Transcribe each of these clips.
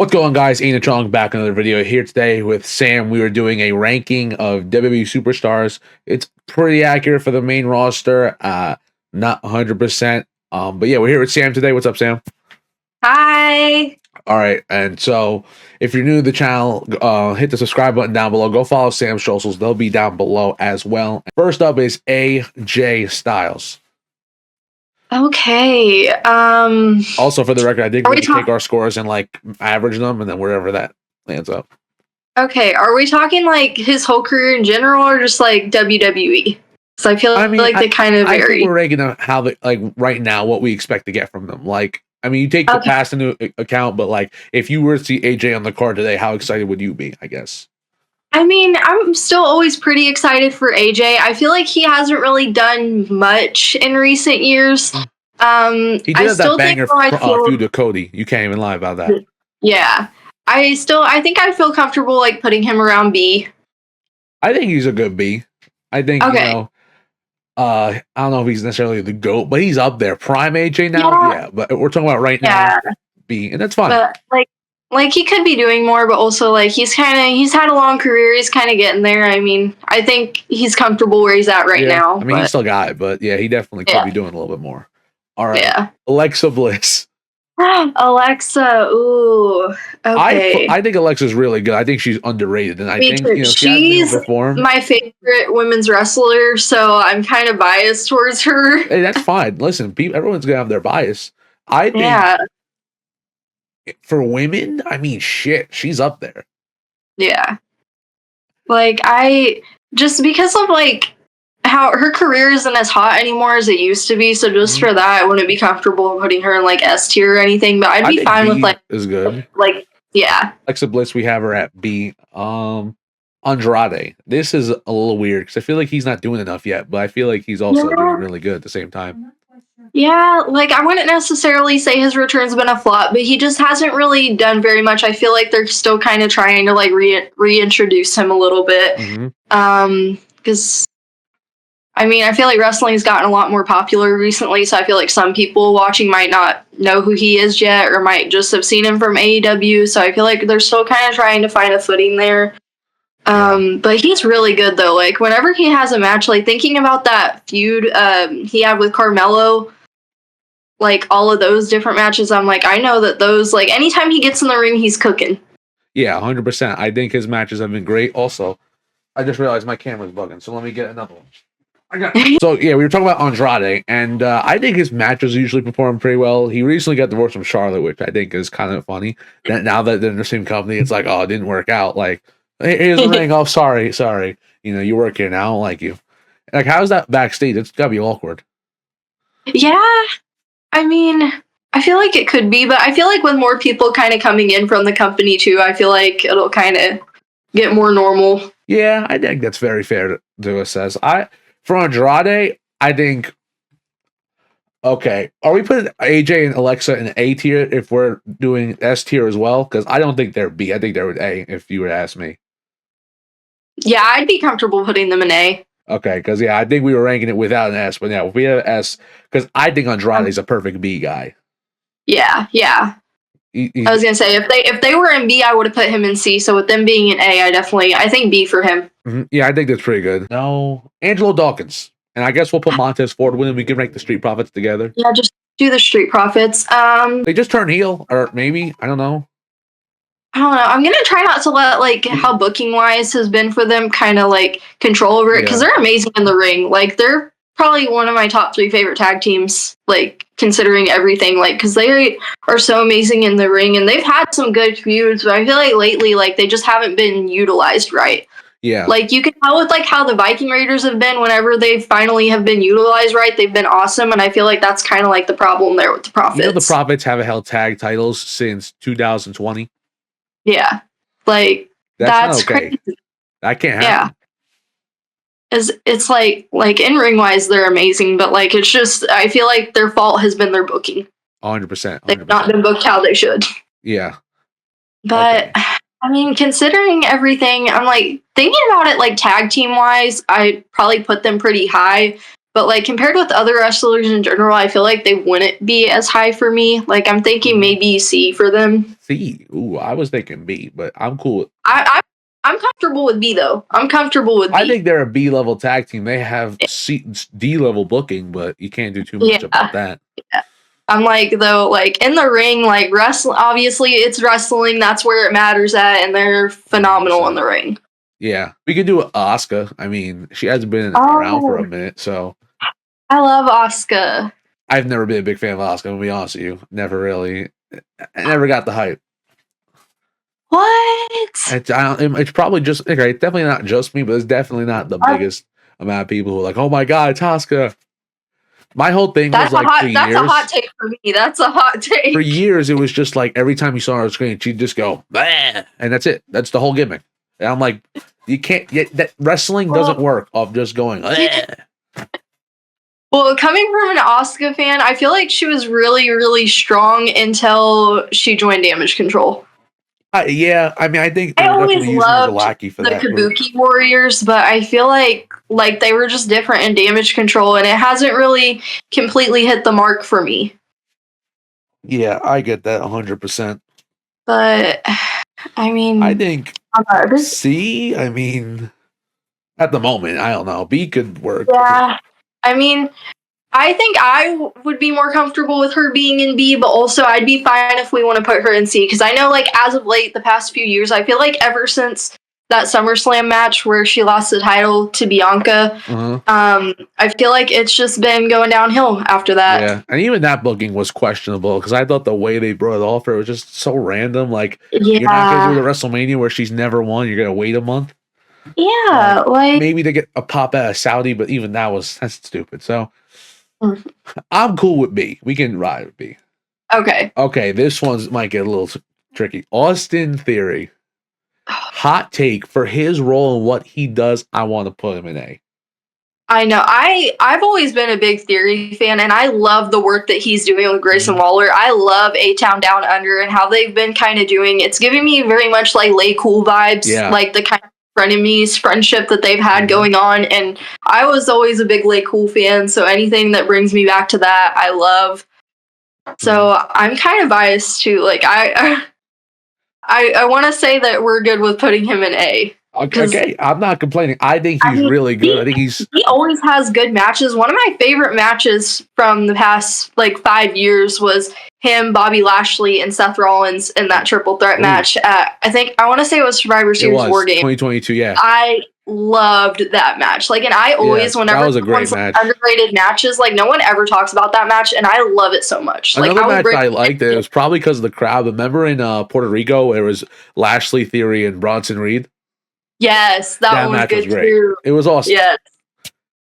What's going on, guys? Ian Chong back in another video here today with Sam. We were doing a ranking of WWE superstars. It's pretty accurate for the main roster, not 100%. But yeah, we're here with Sam today. What's up, Sam? Hi. All right, and so if you're new to the channel, hit the subscribe button down below. Go follow Sam's socials; they'll be down below as well. First up is AJ Styles. Okay. Also, for the record, I did take our scores and like average them, and then wherever that lands up. Okay, are we talking like his whole career in general, or just like WWE? Because I feel like they kind of vary. I think we're ranking how they like right now what we expect to get from them. Like, I mean, you take the past into account, but like, if you were to see AJ on the card today, how excited would you be? I guess. I mean, I'm still always pretty excited for AJ. I feel like he hasn't really done much in recent years. He did have that banger feud to Cody. You can't even lie about that. Yeah. I think I feel comfortable like putting him around B. I think he's a good B. I think, you know, I don't know if he's necessarily the GOAT, but he's up there. Prime AJ now? Yeah, but we're talking about right now B, and that's fine. But like he could be doing more, but also like he's had a long career. He's kind of getting there. I mean, I think he's comfortable where he's at right now. I mean, he still got it, but yeah, he definitely could be doing a little bit more. All right. Yeah. Alexa Bliss. Alexa, ooh. Okay. I think Alexa's really good. I think she's underrated, and I think she's my favorite women's wrestler, so I'm kind of biased towards her. Hey, that's fine. Listen, everyone's gonna have their bias. I think for women, I mean, shit, she's up there. Yeah. Like just because of like how her career isn't as hot anymore as it used to be, so just for that, I wouldn't be comfortable putting her in like S tier or anything. But I'd be fine with like is good. Like Alexa Bliss, we have her at B. Andrade. This is a little weird because I feel like he's not doing enough yet, but I feel like he's also doing really good at the same time. Yeah, like I wouldn't necessarily say his return's been a flop, but he just hasn't really done very much. I feel like they're still kind of trying to like reintroduce him a little bit. Because I mean, I feel like wrestling's gotten a lot more popular recently, so I feel like some people watching might not know who he is yet, or might just have seen him from AEW, so I feel like they're still kind of trying to find a footing there. But he's really good, though. Like, whenever he has a match, like, thinking about that feud he had with Carmelo, like, all of those different matches, I'm like, I know that those, like, anytime he gets in the ring, he's cooking. Yeah, 100%. I think his matches have been great. Also, I just realized my camera's bugging, so let me get another one. So yeah, we were talking about Andrade, and I think his matches usually perform pretty well. He recently got divorced from Charlotte, which I think is kind of funny. That now that they're in the same company, it's like, oh, it didn't work out. Like, here's the ring. Oh, sorry. You know, you work here now. I don't like you. Like, how's that backstage? It's gotta be awkward. Yeah, I mean, I feel like it could be, but I feel like with more people kind of coming in from the company too, I feel like it'll kind of get more normal. Yeah, I think that's very fair to assess. For Andrade, I think, okay, are we putting AJ and Alexa in A tier if we're doing S tier as well? Because I don't think they're B. I think they're A if you were to ask me. Yeah, I'd be comfortable putting them in A. Okay, because yeah, I think we were ranking it without an S, but yeah, if we have S, because I think Andrade's a perfect B guy. Yeah. I was gonna say if they were in B, I would have put him in C. So with them being in A, I think B for him. Yeah, I think that's pretty good. No, Angelo Dawkins, and I guess we'll put Montez Ford with him. We can rank the Street Profits together. Yeah, just do the Street Profits. They just turn heel, or maybe I don't know. I'm gonna try not to let like how booking wise has been for them kind of like control over it, because they're amazing in the ring. Like they're probably one of my top 3 favorite tag teams, like considering everything, like because they are so amazing in the ring, and they've had some good feuds, but I feel like lately like they just haven't been utilized right. Yeah, like you can tell with like how the Viking Raiders have been. Whenever they finally have been utilized right, they've been awesome, and I feel like that's kind of like the problem there with the Profits. You know, the Profits haven't held tag titles since 2020. Yeah, like that's okay. Crazy. That can't happen. Yeah, it's like in ring wise they're amazing, but like it's just I feel like their fault has been their booking. 100%. They've not been booked how they should. Yeah, but. Okay. I mean, considering everything, I'm like thinking about it like tag team wise, I'd probably put them pretty high. But like compared with other wrestlers in general, I feel like they wouldn't be as high for me. Like I'm thinking maybe C for them. C. Ooh, I was thinking B, but I'm cool. I'm comfortable with B though. I'm comfortable with B. I think they're a B level tag team. They have D level booking, but you can't do too much about that. Yeah. I'm like though, like in the ring, like wrestling. Obviously, it's wrestling. That's where it matters at, and they're phenomenal in the ring. Yeah, we could do Asuka. I mean, she hasn't been around for a minute, so I love Asuka. I've never been a big fan of Asuka. I'm gonna be honest with you. Never really. I never got the hype. What? It's probably just okay. It's definitely not just me, but it's definitely not the biggest amount of people who are like, "Oh my god, it's Asuka." My whole thing was like for years. That's a hot take for me. That's a hot take. For years, it was just like every time you saw her on screen, she'd just go, "Bah," and that's it. That's the whole gimmick. And I'm like, you can't. That wrestling doesn't work off just going. Bah. Well, coming from an Asuka fan, I feel like she was really, really strong until she joined Damage Control. Yeah, I mean, I think I always loved for the Kabuki Warriors, but I feel like they were just different in Damage Control, and it hasn't really completely hit the mark for me. Yeah, I get that 100%. But I mean, I think C. I mean, at the moment, I don't know. B could work. Yeah, I mean, I think I would be more comfortable with her being in B, but also I'd be fine if we want to put her in C, because I know, like, as of late, the past few years, I feel like ever since that SummerSlam match where she lost the title to Bianca, I feel like it's just been going downhill after that. Yeah, and even that booking was questionable, because I thought the way they brought it off her was just so random. Like, you're not going to do the WrestleMania where she's never won. You're going to wait a month. Yeah, like maybe to get a pop out of Saudi, but even that's stupid. So I'm cool with B. We can ride with B. Okay, this one might get a little tricky. Austin Theory. Hot take for his role and what he does. I want to put him in A. I know. I've always been a big Theory fan, and I love the work that he's doing with Grayson Waller. I love A-Town Down Under and how they've been kind of doing. It's giving me very much like Lay Cool vibes, like the kind of frenemies friendship that they've had going on, and I was always a big Lay Cool fan, so anything that brings me back to that I love. So I'm kind of biased too. Like I want to say that we're good with putting him in A. Okay, I'm not complaining. I think he's really good. I think he always has good matches. One of my favorite matches from the past like 5 years was him, Bobby Lashley, and Seth Rollins in that triple threat match at, I want to say it was Survivor Series War Game 2022. Yeah, I loved that match. Like, and I always, whenever that was a great match. Underrated matches, like no one ever talks about that match, and I love it so much. Another match I liked, it was probably because of the crowd. Remember in Puerto Rico, it was Lashley, Theory, and Bronson Reed. Yes, that one was good great. too. It was awesome. Yes.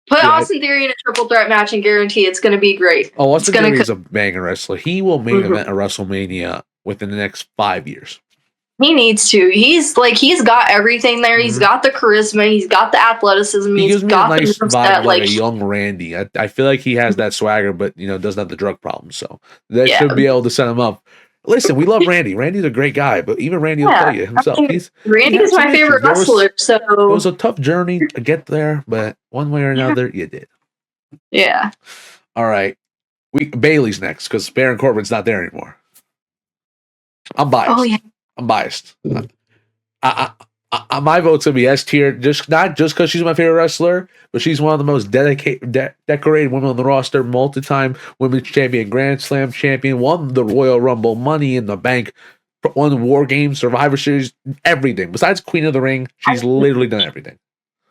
Put Austin Theory in a triple threat match and guarantee it's going to be great. Oh, Austin Theory is a banger wrestler. He will main event a WrestleMania within the next 5 years. He needs to. He's got everything there. He's got the charisma. He's got the athleticism. He's got a nice vibe, like a young Randy. I feel like he has that swagger, but doesn't have the drug problem. So that should be able to set him up. Listen, we love Randy. Randy's a great guy, but even Randy will tell you himself. Randy's my favorite wrestler. So it was a tough journey to get there, but one way or another, you did. Yeah. All right. Bailey's next because Baron Corbin's not there anymore. I'm biased. Oh yeah. I'm biased. My vote's gonna be S tier. Not just because she's my favorite wrestler, but she's one of the most decorated women on the roster. Multi-time women's champion, Grand Slam champion, won the Royal Rumble, Money in the Bank, won War Games, Survivor Series, everything. Besides Queen of the Ring, she's literally done everything.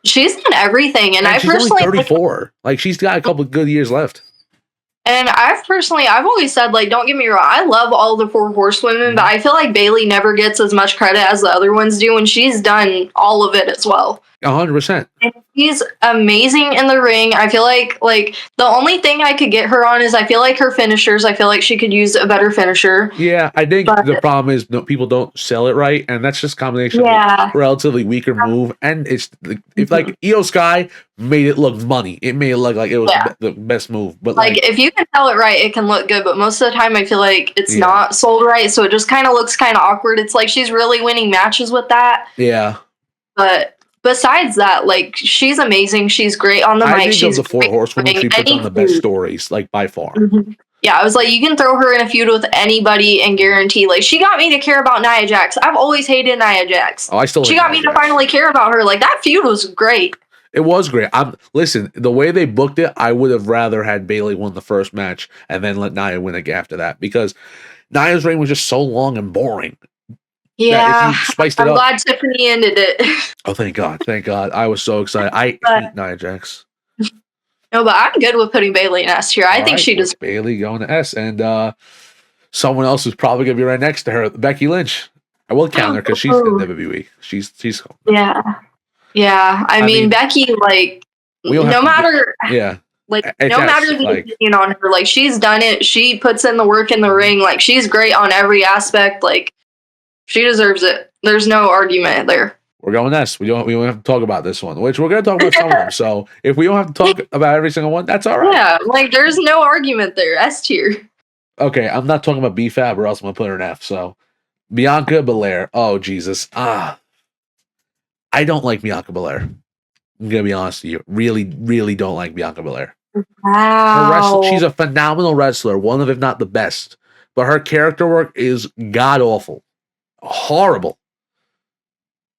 She's done everything, and I she's personally only 34. Like she's got a couple of good years left. And I've always said, like, don't get me wrong, I love all the 4 horsewomen, but I feel like Bayley never gets as much credit as the other ones do, and she's done all of it as well. 100%. And she's amazing in the ring. I feel like the only thing I could get her on is I feel like her finishers. I feel like she could use a better finisher. Yeah, I think the problem is people don't sell it right, and that's just a combination of a relatively weaker move. And it's if like Io Sky made it look money, it made it look like it was the best move. But like if you can sell it right, it can look good. But most of the time, I feel like it's not sold right, so it just kind of looks kind of awkward. It's like she's really winning matches with that. Yeah, but besides that, like, she's amazing. She's great on the I mic. think She's of the Four Horsewomen, she puts on the best stories, like by far. Mm-hmm. Yeah, I was like, you can throw her in a feud with anybody and guarantee, like, she got me to care about Nia Jax. I've always hated Nia Jax. Oh, I still. She got me to finally care about her. Like, that feud was great. It was great. Listen, the way they booked it, I would have rather had Bayley win the first match and then let Nia win again after that, because Nia's reign was just so long and boring. Yeah, I'm glad Tiffany ended it. Oh, thank God. Thank God. I was so excited. I hate Nia Jax. No, but I'm good with putting Bayley in S tier. I think she does. Bayley going to S, and someone else who's probably going to be right next to her, Becky Lynch. I will count her because she's in WWE. She's yeah. I mean, Becky, like, no matter the opinion on her, like, she's done it. She puts in the work in the ring. Like, she's great on every aspect. Like, she deserves it. There's no argument there. We're going S. We don't have to talk about this one, which we're going to talk about some of them. So if we don't have to talk about every single one, that's all right. Yeah, like, there's no argument there. S tier. Okay, I'm not talking about B-Fab or else I'm going to put her in F. So Bianca Belair. Oh, Jesus. I don't like Bianca Belair. I'm going to be honest with you. Really, really don't like Bianca Belair. Wow. She's a phenomenal wrestler, one of, if not the best. But her character work is god-awful. Horrible.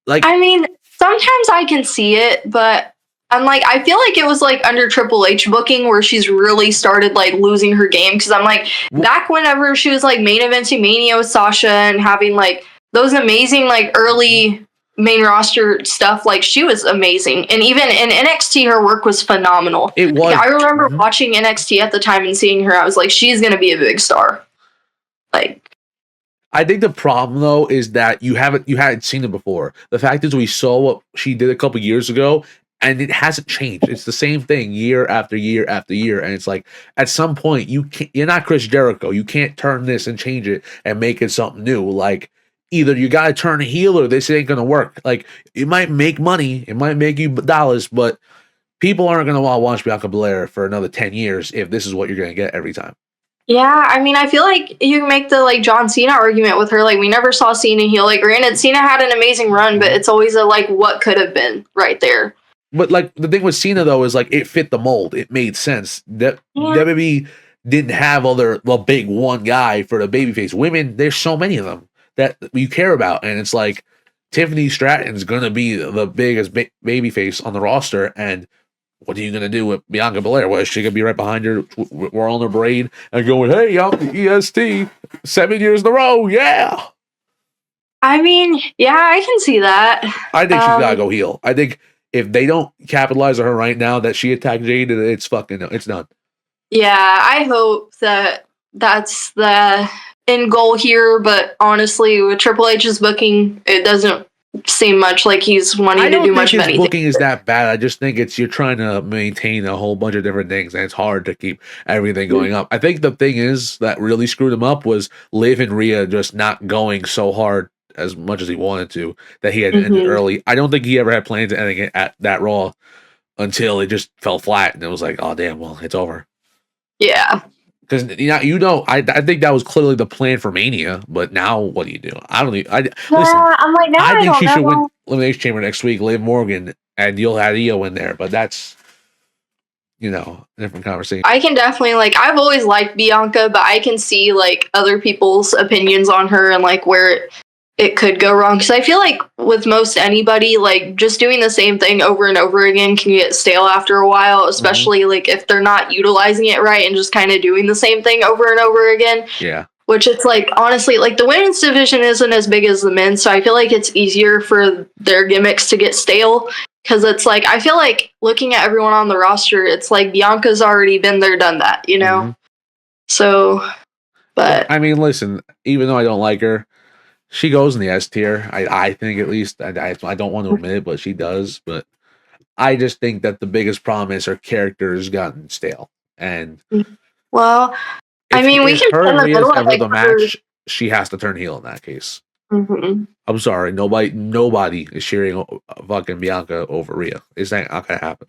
Like, I mean, sometimes I can see it, but I'm like, I feel like it was like under Triple H booking where she's really started like losing her game. Cause I'm like, back whenever she was like main eventing Mania with Sasha and having like those amazing like early main roster stuff, like she was amazing. And even in NXT, her work was phenomenal. It was. Like, I remember watching NXT at the time and seeing her. I was like, she's going to be a big star. Like, I think the problem though is that you hadn't seen it before. The fact is, we saw what she did a couple years ago, and it hasn't changed. It's the same thing year after year after year, and it's like at some point you're not Chris Jericho. You can't turn this and change it and make it something new. Like, either you gotta turn a heel or this ain't gonna work. Like, it might make money, it might make you dollars, but people aren't gonna want to watch Bianca Belair for another 10 years if this is what you're gonna get every time. Yeah, I mean, I feel like you can make the like John Cena argument with her. Like, we never saw Cena heel. Like, granted, Cena had an amazing run, but it's always a like what could have been right there. But like the thing with Cena though is like it fit the mold. It made sense. That WWE didn't have the big one guy for the babyface. Women, there's so many of them that you care about, and it's like Tiffany Stratton's gonna be the biggest babyface on the roster, and what are you going to do with Bianca Belair? Well, is she going to be right behind her, whirling her braid and going, hey, I'm the EST 7 years in a row, yeah! I mean, yeah, I can see that. I think she's got to go heel. I think if they don't capitalize on her right now that she attacked Jade, it's done. Yeah, I hope that that's the end goal here, but honestly, with Triple H's booking, it doesn't seem much like he's wanting to do much of anything. I don't think his booking is that bad. I just think you're trying to maintain a whole bunch of different things, and it's hard to keep everything going up. I think the thing is that really screwed him up was Liv and Rhea just not going so hard as much as he wanted to, that he had ended early. I don't think he ever had plans to ending it at that Raw until it just fell flat, and it was like, oh damn, well, it's over. Yeah. Because I think that was clearly the plan for Mania, but now what do you do? I don't. Listen. I'm like, now I think she should win Elimination Chamber next week, Liv Morgan, and you'll have Io in there. But that's a different conversation. I can definitely I've always liked Bianca, but I can see other people's opinions on her and where it could go wrong. Because I feel like with most anybody, just doing the same thing over and over again can get stale after a while, especially if they're not utilizing it right and just kind of doing the same thing over and over again. Yeah. Which it's honestly, the women's division isn't as big as the men's, so I feel like it's easier for their gimmicks to get stale. Because it's I feel like looking at everyone on the roster, it's Bianca's already been there, done that, So, but. I mean, listen, even though I don't like her, she goes in the S tier. I think, at least. I don't want to admit it, but she does. But I just think that the biggest problem is her character has gotten stale. And well, I mean, we can her and Rhea's ever the match. She has to turn heel in that case. Mm-hmm. I'm sorry, nobody is cheering fucking Bianca over Rhea. It's not gonna happen.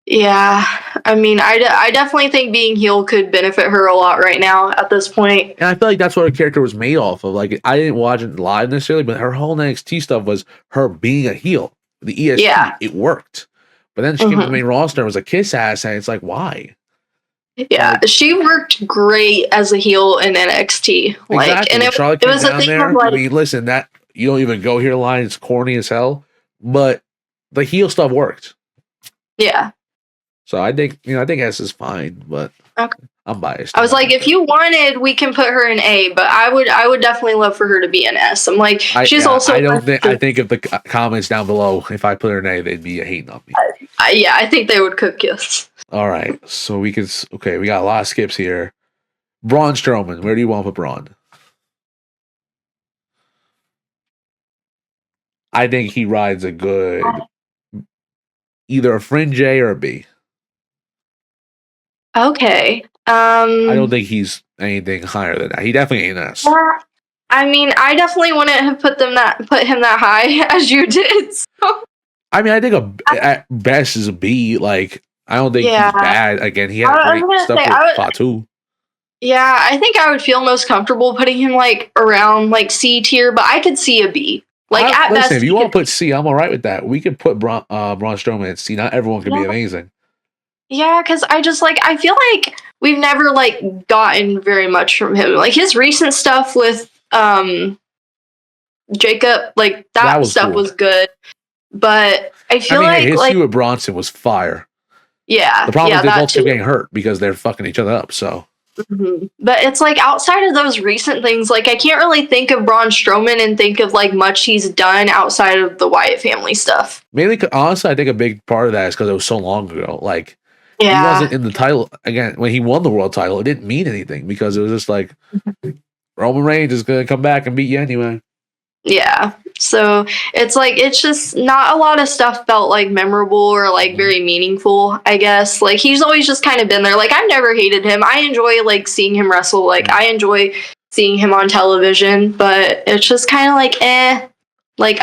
Yeah, I mean, I definitely think being heel could benefit her a lot right now at this point. And I feel like that's what her character was made off of. I didn't watch it live necessarily, but her whole NXT stuff was her being a heel. the EST, it worked. But then she came to the main roster and was a kiss ass, and it's like, why? Yeah, like, she worked great as a heel in NXT. Like, exactly. And Charlotte came down there. Like, I mean, listen, that you don't even go here line. It's corny as hell, but the heel stuff worked. Yeah. So I think S is fine, but I'm biased. I was like, if you wanted, we can put her in A, but I would definitely love for her to be an S. I'm like, she's also. I think if the comments down below, if I put her in A, they'd be hating on me. Yeah, I think they would cook us. All right, so we got a lot of skips here. Braun Strowman, where do you want to put Braun? I think he rides a good, either a fringe A or a B. Okay. I don't think he's anything higher than that. He definitely ain't an S. I mean, I definitely wouldn't have put him that high as you did. So. I mean, I think at best is a B. Like, I don't think he's bad. Again, he had great stuff with Fatu. Yeah, I think I would feel most comfortable putting him like around like C tier, but I could see a B. Like at best, if you want to put C, I'm all right with that. We could put Braun Strowman at C. Not everyone can be amazing. Yeah, because I feel like we've never like gotten very much from him. Like his recent stuff with Jacob, like that stuff cool. Was good. But I feel his feud with Bronson was fire. Yeah. The problem is they both keep getting hurt because they're fucking each other up. So. Mm-hmm. But it's like outside of those recent things, like I can't really think of Braun Strowman and think of like much he's done outside of the Wyatt family stuff. Mainly, honestly, I think a big part of that is because it was so long ago. Like, he wasn't in the title again when he won the world title. It didn't mean anything because it was just like Roman Reigns is gonna come back and beat you anyway. Yeah. So it's like it's just not a lot of stuff felt like memorable or like very meaningful, I guess. Like he's always just kind of been there. Like I've never hated him. I enjoy like seeing him wrestle. Like I enjoy seeing him on television, but it's just kind of like like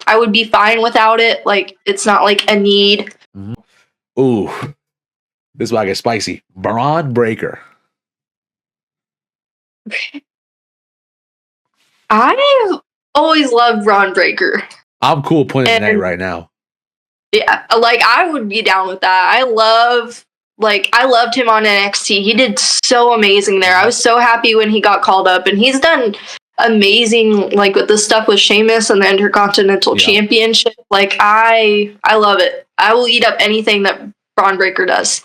I would be fine without it. Like it's not like a need. Ooh. This is why I get spicy. Braun Breaker. I've always loved Braun Breaker. I'm cool putting it in A right now. Yeah, like I would be down with that. I loved him on NXT. He did so amazing there. I was so happy when he got called up, and he's done amazing like with the stuff with Sheamus and the Intercontinental Championship. Like I love it. I will eat up anything that Braun Breaker does.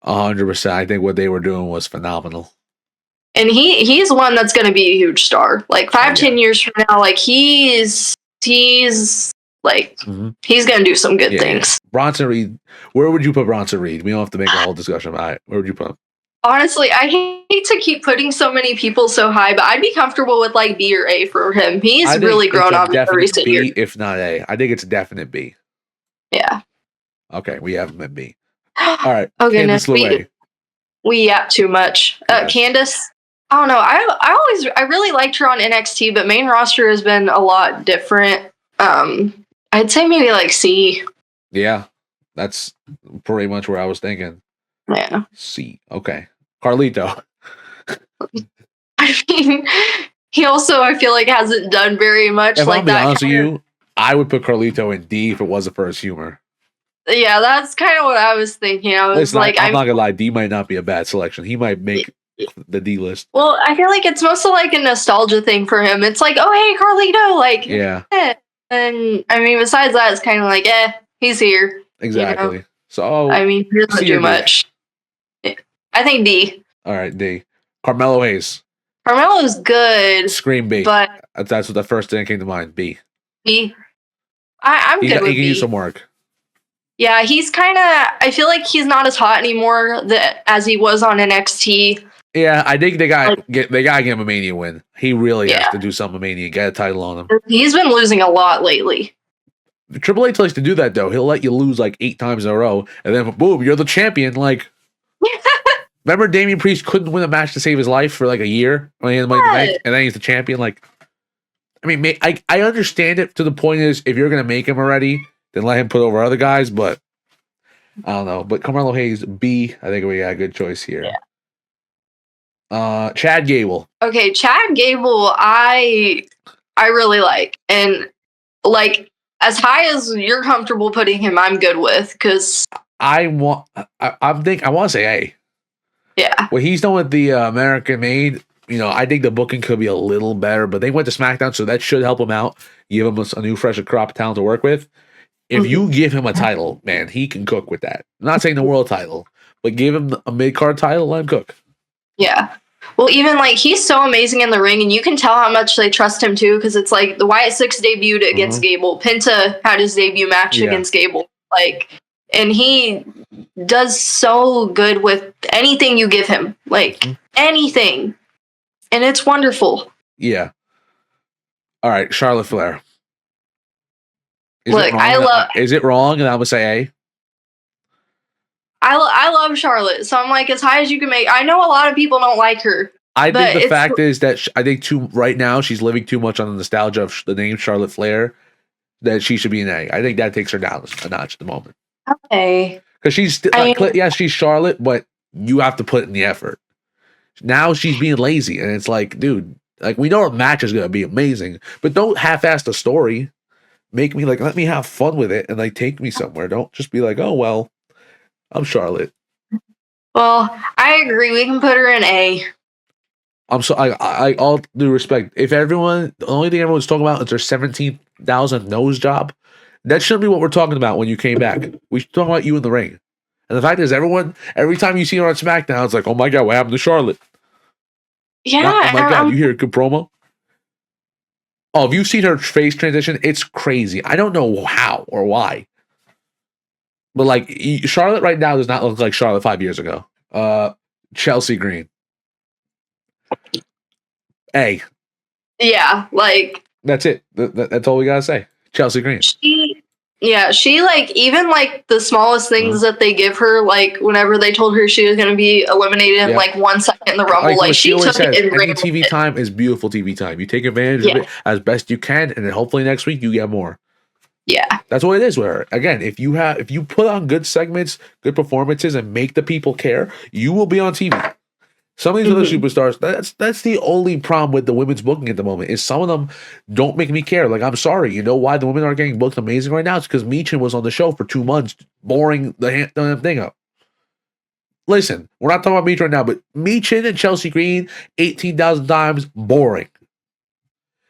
100%. I think what they were doing was phenomenal. And he's one that's going to be a huge star. Like 10 years from now, like he's like he's going to do some good things. Bronson Reed, where would you put Bronson Reed? We don't have to make a whole discussion about it. Where would you put him? Honestly, I hate to keep putting so many people so high, but I'd be comfortable with like B or A for him. He's really grown up in the recent years. If not A, I think it's a definite B. Yeah. Okay, we have him at B. All right. Oh goodness, we yap too much. Candice. I don't know. I really liked her on NXT, but main roster has been a lot different. I'd say maybe like C. Yeah, that's pretty much where I was thinking. Yeah. C. Okay. Carlito. I mean, he also I feel like hasn't done very much. If like I'm being honest with you, I would put Carlito in D if it wasn't for his humor. Yeah, that's kind of what I was thinking. I was I'm not gonna lie, D might not be a bad selection. He might make the D list. Well, I feel like it's mostly like a nostalgia thing for him. It's like, oh hey, Carlito, like And I mean, besides that, it's kind of like, he's here. Exactly. You know? So I mean, he doesn't do much. I think D. All right, D. Carmelo Hayes. Carmelo's good. Scream B. But that's what the first thing that came to mind. B. B. I'm good with B. He can use some work. Yeah, he's kind of. I feel like he's not as hot anymore as he was on NXT. Yeah, I think they gotta give him a Mania win. He really has to do something Mania, get a title on him. He's been losing a lot lately. Triple H likes to do that though. He'll let you lose like 8 times in a row, and then boom, you're the champion. Like, remember Damian Priest couldn't win a match to save his life for like a year when he had Money in the Bank, and then he's the champion. Like, I mean, I understand it to the point is if you're gonna make him already, then let him put over other guys. But I don't know. But Carmelo Hayes B, I think we got a good choice here. Yeah. Chad Gable. Okay, Chad Gable, I really like, and like as high as you're comfortable putting him, I'm good with, because I want to say A. Yeah. What he's done with the American Made, I think the booking could be a little better, but they went to SmackDown, so that should help him out, give him a new, fresh crop of talent to work with. If you give him a title, man, he can cook with that. I'm not saying the world title, but give him a mid-card title, let him cook. Yeah. Well, even he's so amazing in the ring, and you can tell how much they trust him too, because it's the Wyatt Six debuted against Gable. Penta had his debut match against Gable. And he does so good with anything you give him. Anything. And it's wonderful. Yeah. All right, Charlotte Flair. Is it wrong? And I would say A. I love Charlotte, so I'm as high as you can make. I know a lot of people don't like her. I think the fact is that I think right now she's living too much on the nostalgia of the name Charlotte Flair, that she should be an A. I think that takes her down a notch at the moment. Okay. Because she's Charlotte, but you have to put in the effort. Now she's being lazy, and it's dude, we know her match is gonna be amazing, but don't half-ass the story. Make me let me have fun with it and take me somewhere. Don't just be oh well, I'm Charlotte. Well, I agree. We can put her in A. I'm so I all due respect. If the only thing everyone's talking about is their 17,000 nose job, that shouldn't be what we're talking about when you came back. We should talk about you in the ring. And the fact is, every time you see her on SmackDown, it's oh my God, what happened to Charlotte? Yeah. Oh my God, you hear a good promo? Oh, have you seen her face transition? It's crazy. I don't know how or why. But Charlotte right now does not look like Charlotte 5 years ago. Chelsea Green. A. Yeah, that's it. That's all we gotta say. Chelsea Green. She even the smallest things that they give her, whenever they told her she was going to be eliminated in 1 second in the Rumble, she took it and ran. Any TV time is beautiful TV time. You take advantage of it as best you can, and then hopefully next week you get more. Yeah, that's what it is. Where again, if you put on good segments, good performances, and make the people care, you will be on TV. Some of these other superstars, that's the only problem with the women's booking at the moment, is some of them don't make me care. I'm sorry, you know why the women aren't getting booked amazing right now? It's because Michin was on the show for 2 months, boring the thing up. Listen, we're not talking about Michin right now, but Michin and Chelsea Green, 18,000 times, boring.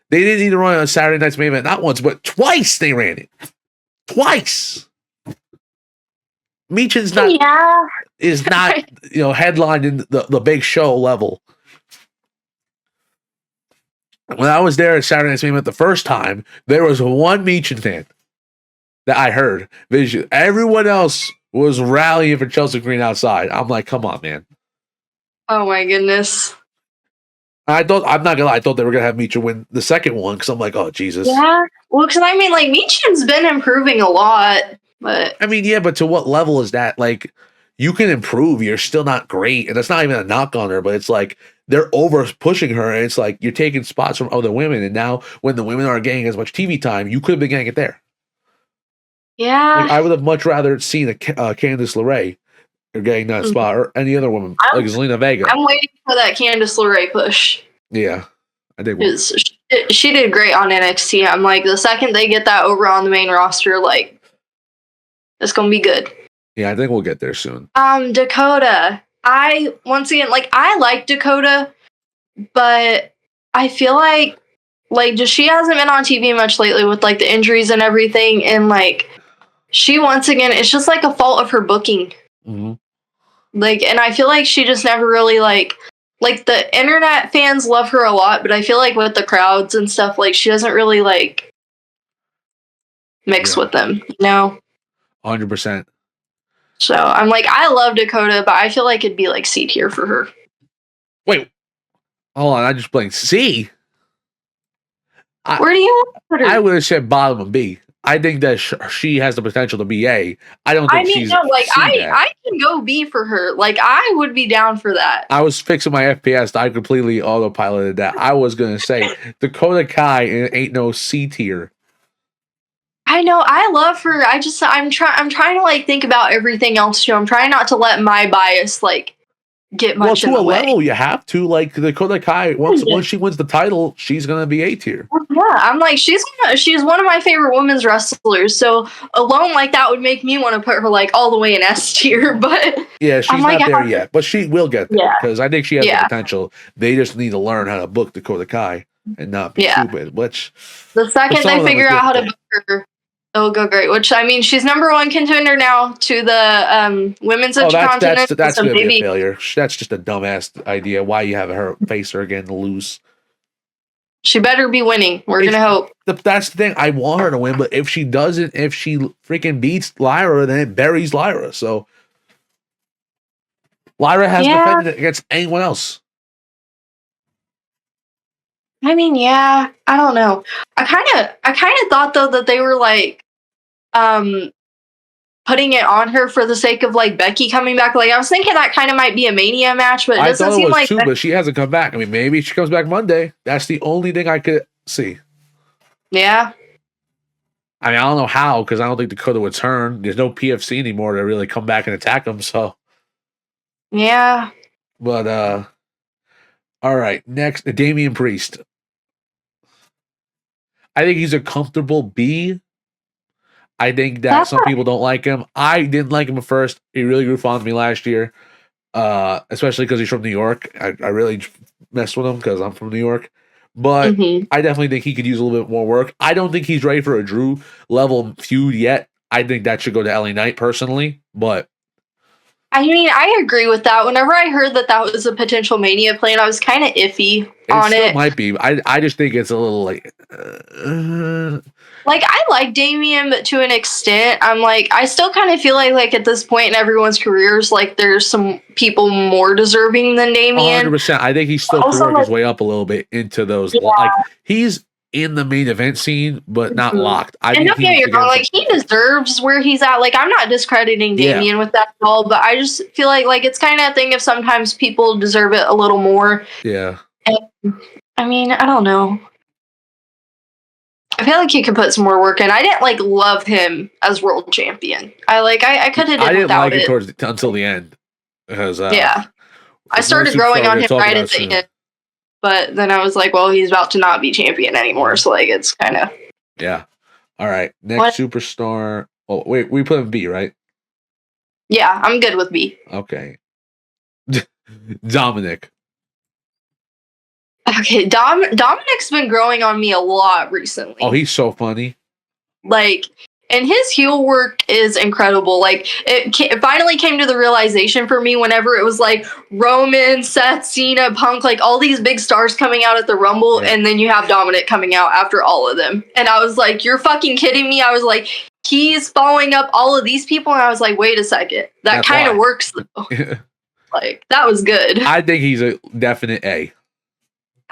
They didn't even run on Saturday Night's Main Event, not once, but twice they ran it. Twice. Michin's not... Yeah. Is not, headlined in the big show level. When I was there at Saturday Night's Main Event the first time, there was one Michin fan that I heard. Everyone else was rallying for Chelsea Green outside. I'm come on, man. Oh my goodness. I'm not gonna lie, I thought they were gonna have Michin win the second one, because I'm oh Jesus. Yeah. Well, because Michin's been improving a lot, but but to what level is that? You can improve, you're still not great, and that's not even a knock on her, but it's they're over pushing her, and it's you're taking spots from other women, and now when the women aren't getting as much TV time, you could have been getting it there. Yeah. I would have much rather seen a Candice LeRae getting that spot, or any other woman, Zelina Vega. I'm waiting for that Candice LeRae push. Yeah, I think she did great on NXT. I'm the second they get that over on the main roster, it's gonna be good. Yeah, I think we'll get there soon. Dakota. I like Dakota, but I feel just she hasn't been on TV much lately with the injuries and everything, and she once again, it's just a fault of her booking. Mm-hmm. And I feel she just never really the internet fans love her a lot, but I feel with the crowds and stuff, she doesn't really mix with them, 100%. So I'm I love Dakota, but I feel it'd be C tier for her. Wait, hold on, I just blinked. C? Where do you put her? I would have said bottom of B. I think that she has the potential to be A. I don't think she's I can go B for her. I would be down for that. I was fixing my FPS. I completely autopiloted that. I was going to say Dakota Kai ain't no C tier. I know. I love her. I'm trying to think about everything else too. I'm trying not to let my bias get much in to the a way. level you have to. Like Dakota Kai, once she wins the title, she's gonna be A tier. Yeah, I'm like she's one of my favorite women's wrestlers. So alone like that would make me want to put her like all the way in S tier. But yeah, she's not there yet, but she will get there because I think she has the potential. They just need to learn how to book Dakota Kai and not be stupid. Which the second they figure out how to book her, it'll go great. Which I mean, she's #1 contender now to the women's intercontinental. That's gonna be a failure. That's just a dumbass idea. Why you have her face her again to lose? She better be winning. We're gonna hope. That's the thing. I want her to win, but if she doesn't, if she freaking beats Lyra, then it buries Lyra. So Lyra has defended against anyone else. I mean, yeah, I don't know. I kind of thought though that they were like, putting it on her for the sake of like Becky coming back. Like I was thinking that kind of might be a Mania match, but it doesn't seem like. But she hasn't come back. I mean, maybe she comes back Monday. That's the only thing I could see. Yeah. I mean, I don't know how because I don't think Dakota would turn. There's no PFC anymore to really come back and attack them. So. Yeah. But all right. Next, Damian Priest. I think he's a comfortable B. I think that some people don't like him. I didn't like him at first. He really grew fond of me last year, especially because he's from New York. I really messed with him because I'm from New York. But I definitely think he could use a little bit more work. I don't think he's ready for a Drew level feud yet. I think that should go to LA Knight personally. But I mean, I agree with that. Whenever I heard that was a potential Mania plan, I was kind of iffy on it. It might be. I just think it's a little like. Like I like Damian, but to an extent, I'm like I still kind of feel like at this point in everyone's careers, like there's some people more deserving than Damian. 100%. I think he's still working his way up a little bit into those. Yeah. Like he's in the main event scene, but not locked. And don't get me wrong, like he deserves where he's at. Like I'm not discrediting Damian with that at all, but I just feel like it's kind of a thing of sometimes people deserve it a little more. Yeah. And, I mean, I don't know. I feel like he could put some more work in. I didn't love him as world champion. I could have did without it. Until the end, because I started growing on him right at the end. But then I was like, well, he's about to not be champion anymore, so it's kind of All right, next superstar. Oh wait, we put him B, right? Yeah, I'm good with B. Okay, Dominic. Okay, Dominic's been growing on me a lot recently. Oh, he's so funny. And his heel work is incredible. It finally came to the realization for me whenever it was Roman, Seth, Cena, Punk, all these big stars coming out at the Rumble, and then you have Dominic coming out after all of them. And I was like, you're fucking kidding me. I was like, he's following up all of these people, and I was like, wait a second. That kind of works, though. That was good. I think he's a definite A.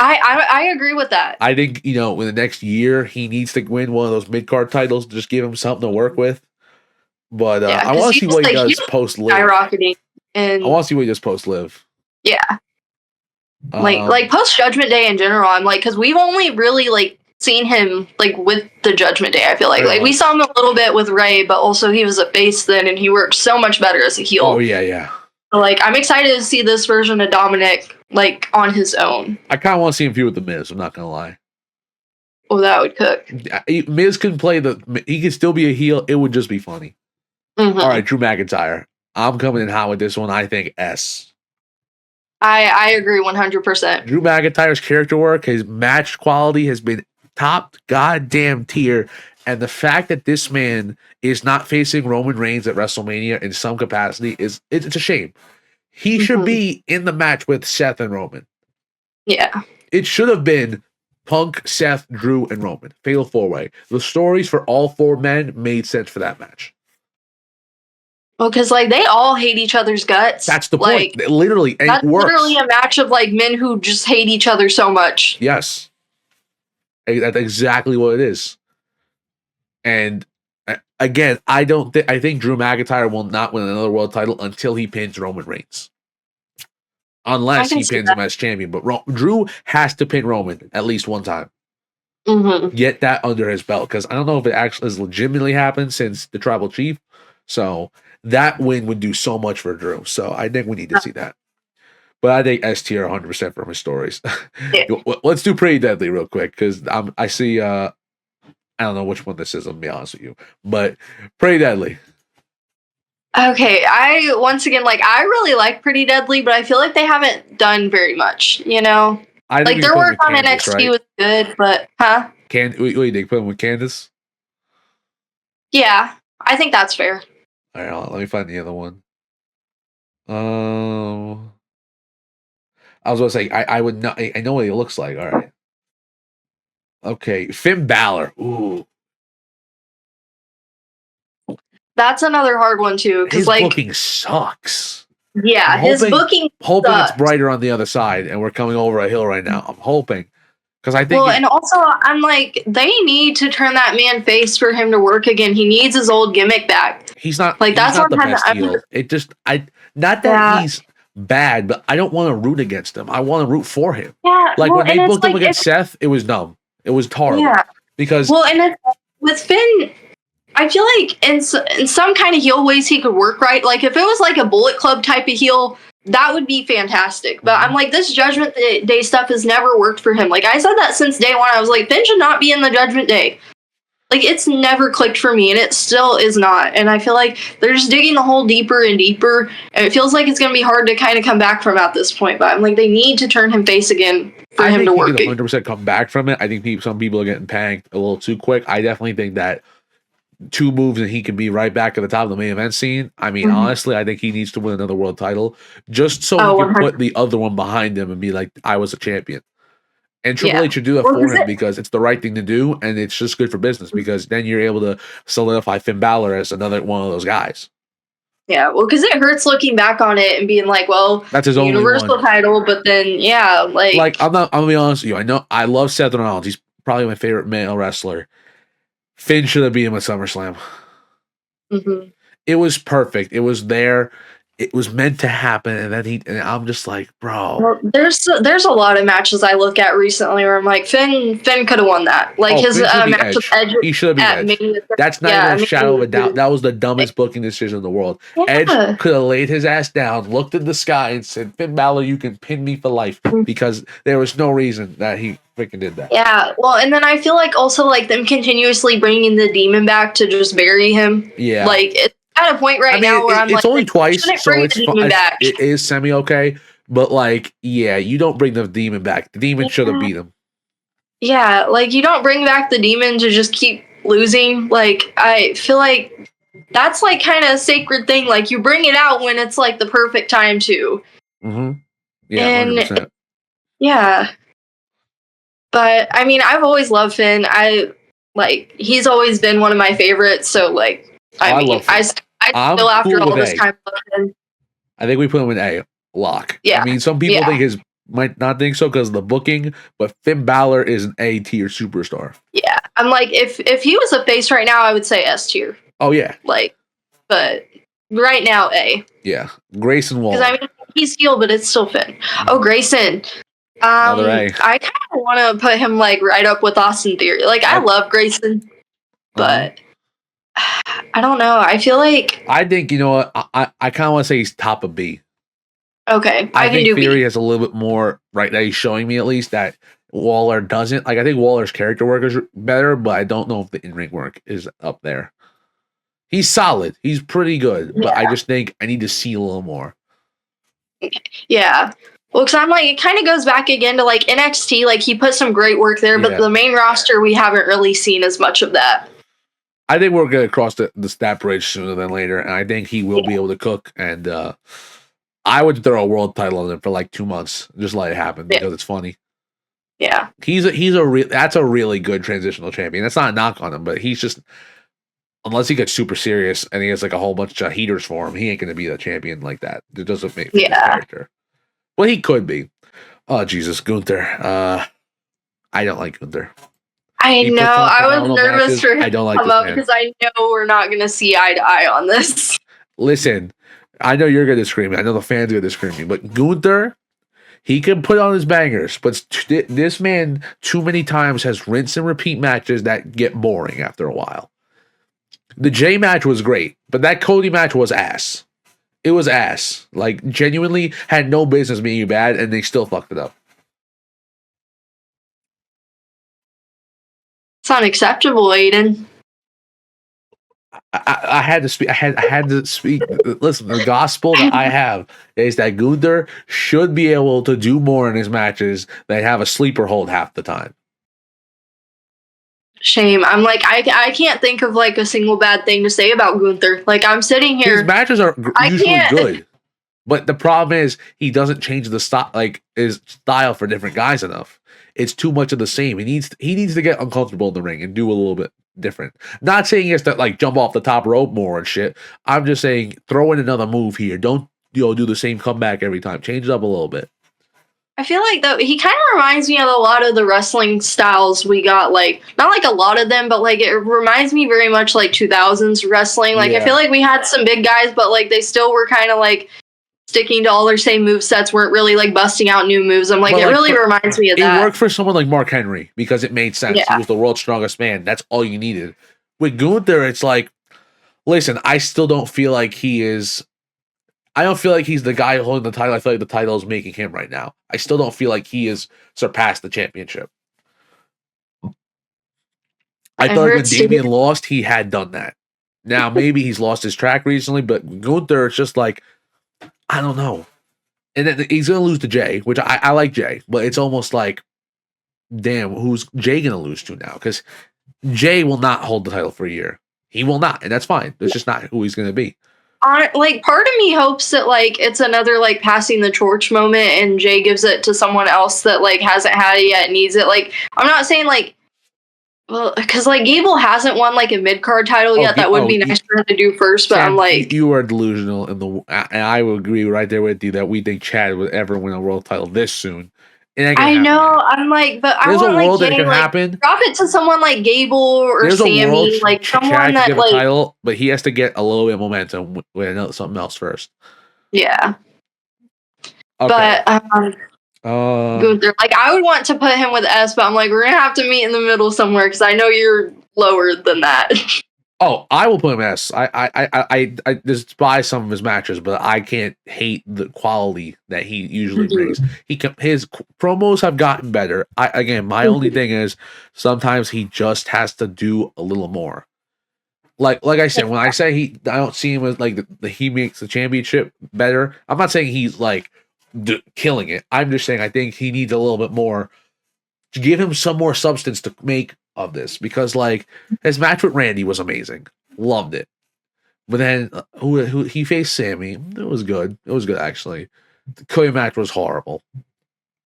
I agree with that. I think, in the next year, he needs to win one of those mid-card titles to just give him something to work with. But I want to see what he does post-Live. Skyrocketing. And I want to see what he does post-Live. Yeah. Post-Judgment Day in general, I'm because we've only really, seen him, with the Judgment Day, I feel like. We saw him a little bit with Ray, but also he was a face then, and he worked so much better as a heel. Oh, yeah. I'm excited to see this version of Dominic, on his own. I kind of want to see him feud with The Miz, I'm not going to lie. Oh, that would cook. Miz can he can still be a heel. It would just be funny. Mm-hmm. All right, Drew McIntyre. I'm coming in hot with this one. I think S. I agree 100%. Drew McIntyre's character work, his match quality has been top goddamn tier. And the fact that this man is not facing Roman Reigns at WrestleMania in some capacity it's a shame. He should be in the match with Seth and Roman. Yeah. It should have been Punk, Seth, Drew, and Roman. Fatal 4-way. The stories for all four men made sense for that match. Well, because they all hate each other's guts. That's the point. Literally, and that's it works. Literally a match of men who just hate each other so much. Yes, that's exactly what it is. And again, I think Drew McIntyre will not win another world title until he pins Roman Reigns, unless he pins him as champion. But Drew has to pin Roman at least one time. Mm-hmm. Get that under his belt, because I don't know if it actually has legitimately happened since the Tribal Chief. So that win would do so much for Drew. So I think we need to see that. But I think S tier 100% from his stories. Yeah. Let's do Pretty Deadly real quick because I see. I don't know which one this is. I'll be honest with you, but Pretty Deadly. Okay, I once again I really like Pretty Deadly, but I feel like they haven't done very much. You know, I think like their put him work with on Candace, NXT right? was good, but What do you think? Put him with Candace? Yeah, I think that's fair. All right, let me find the other one. I was going to say I would not. I know what he looks like. All right. Okay, Finn Balor. Ooh, That's another hard one too, because his booking sucks. yeah, his booking. Hoping it's sucks. brighter on the other side, and we're coming over a hill right now. I'm hoping because I think. Well, and also I'm like, they need to turn that man face for him to work again. He needs his old gimmick back. He's not like that's not what the best heel. It just not that he's bad, but I don't want to root against him. I want to root for him. Yeah, like when they booked him against Seth, it was dumb. It was horrible. Yeah, because and with Finn, I feel like in some kind of heel ways he could work right. Like if it was like a Bullet Club type of heel, that would be fantastic. But I'm like, this Judgment Day stuff has never worked for him. Like I said that since day one. I was like, Finn should not be in the Judgment Day. Like it's never clicked for me, and it still is not. And I feel like they're just digging the hole deeper and deeper, and it feels like it's going to be hard to kind of come back from at this point. But I'm like, they need to turn him face again for him to work. I think he can 100% come back from it. I think some people are getting panked a little too quick. I definitely think that 2 moves and he can be right back at the top of the main event scene. I mean, honestly, I think he needs to win another world title just so he can put the other one behind him and be like, I was a champion. And Triple H should do that for him because it's the right thing to do, and it's just good for business because then you're able to solidify Finn Balor as another one of those guys. Yeah, well, because it hurts looking back on it and being like, well, that's his only Universal title, but then like I'm gonna be honest with you. I know I love Seth Rollins. He's probably my favorite male wrestler. Finn should have beat him at SummerSlam. It was perfect. It was there. It was meant to happen, and then and I'm just like, bro. Well, there's a lot of matches I look at recently where I'm like, Finn could have won that. Like his match with Edge. He should have been Edge. That's not even a shadow of a doubt. That was the dumbest booking decision in the world. Yeah. Edge could have laid his ass down, looked in the sky, and said, Finn Balor, you can pin me for life, because there was no reason that he freaking did that. Yeah, well, and then I feel like also like them continuously bringing the demon back to just bury him. Yeah, like it's at a point now where I'm it's like, only twice, so it's back. It is semi okay, but like, yeah, you don't bring the demon back. The demon should have beat him. Yeah, like you don't bring back the demon to just keep losing. Like I feel like that's like kind of a sacred thing. Like you bring it out when it's like the perfect time to. Yeah, 100%. Yeah. But I mean, I've always loved Finn. He's always been one of my favorites. So like, I still after all this time love him. I think we put him in A lock. Yeah. I mean, some people might not think so because of the booking, but Finn Balor is an A tier superstar. Yeah, I'm like, if he was a face right now, I would say S tier. Oh yeah. Like, but right now A. Yeah, Grayson Waller. Because I mean, he's heel, but it's still Finn. Oh, Grayson. I kind of want to put him like right up with Austin Theory. Like I love Grayson, but I don't know. I feel like I think you know what I kind of want to say he's top of B. Okay, I think Theory has a little bit more right that he's showing me at least that Waller doesn't. Like I think Waller's character work is better, but I don't know if the in-ring work is up there. He's solid. He's pretty good, but I just think I need to see a little more. Yeah. Well, because I'm like, it kind of goes back again to like NXT. Like he put some great work there, but the main roster, we haven't really seen as much of that. I think we're going to cross the stat bridge sooner than later, and I think he will be able to cook. And I would throw a world title on him for like 2 months, just let it happen because it's funny. Yeah, that's a really good transitional champion. That's not a knock on him, but he's just, unless he gets super serious and he has like a whole bunch of heaters for him, he ain't going to be the champion like that. It doesn't make his character. Well, he could be. Oh Jesus, Gunther. I don't like Gunther. I know. I was nervous for him to come up because I know we're not going to see eye to eye on this. Listen, I know you're going to scream. I know the fans are going to scream. But Gunther, he can put on his bangers. But this man, too many times, has rinse and repeat matches that get boring after a while. The Jay match was great, but that Cody match was ass. It was ass. Like, genuinely had no business being bad, and they still fucked it up. It's unacceptable, Aiden. I had to speak. I had to speak. Listen, the gospel that I have is that Gunther should be able to do more in his matches than have a sleeper hold half the time. Shame. I'm like, I can't think of like a single bad thing to say about Gunther. Like, I'm sitting here. His matches are usually good, but the problem is he doesn't change the style, like his style for different guys enough. It's too much of the same. He needs to get uncomfortable in the ring and do a little bit different. Not saying he has to like jump off the top rope more and shit. I'm just saying throw in another move here. Don't do the same comeback every time. Change it up a little bit. I feel like though he kind of reminds me of a lot of the wrestling styles we got, like not like a lot of them, but like it reminds me very much like 2000s wrestling. Like I feel like we had some big guys, but like they still were kind of like sticking to all their same move sets, weren't really like busting out new moves. I'm like, it really reminds me of that. It worked for someone like Mark Henry because it made sense. Yeah. He was the world's strongest man. That's all you needed. With Gunther, it's like, listen, I still don't feel like he is. I don't feel like he's the guy holding the title. I feel like the title is making him right now. I still don't feel like he has surpassed the championship. I thought like when Damian lost, he had done that. Now, maybe he's lost his track recently, but Gunther, it's just like, I don't know. And then he's going to lose to Jay, which I like Jay, but it's almost like, damn, who's Jay going to lose to now? Because Jay will not hold the title for a year. He will not, and that's fine. That's just not who he's going to be. Like, part of me hopes that like it's another like passing the torch moment, and Jay gives it to someone else that like hasn't had it yet, needs it. Like, I'm not saying like, well, because like Gable hasn't won like a mid card title yet. That would be nice for him to do first. But Sam, I'm like, you are delusional, and I will agree right there with you that we think Chad would ever win a world title this soon. I know. Yet. I'm like, but there's I want a world like that Jay, can happen. Drop it to someone like Gable or there's Sammy, a world like someone Chad that can get like a title, but he has to get a little bit of momentum with something else first. Yeah. Okay. But Gunther, like I would want to put him with S, but I'm like, we're gonna have to meet in the middle somewhere because I know you're lower than that. Oh, I will put him S. I despise some of his matches, but I can't hate the quality that he usually brings. His promos have gotten better. My only thing is sometimes he just has to do a little more. Like I said, when I say I don't see him as like he makes the championship better. I'm not saying he's like killing it. I'm just saying I think he needs a little bit more to give him some more substance to make of this, because like his match with Randy was amazing, loved it, but then who he faced Sammy, it was good actually. The Cody match was horrible.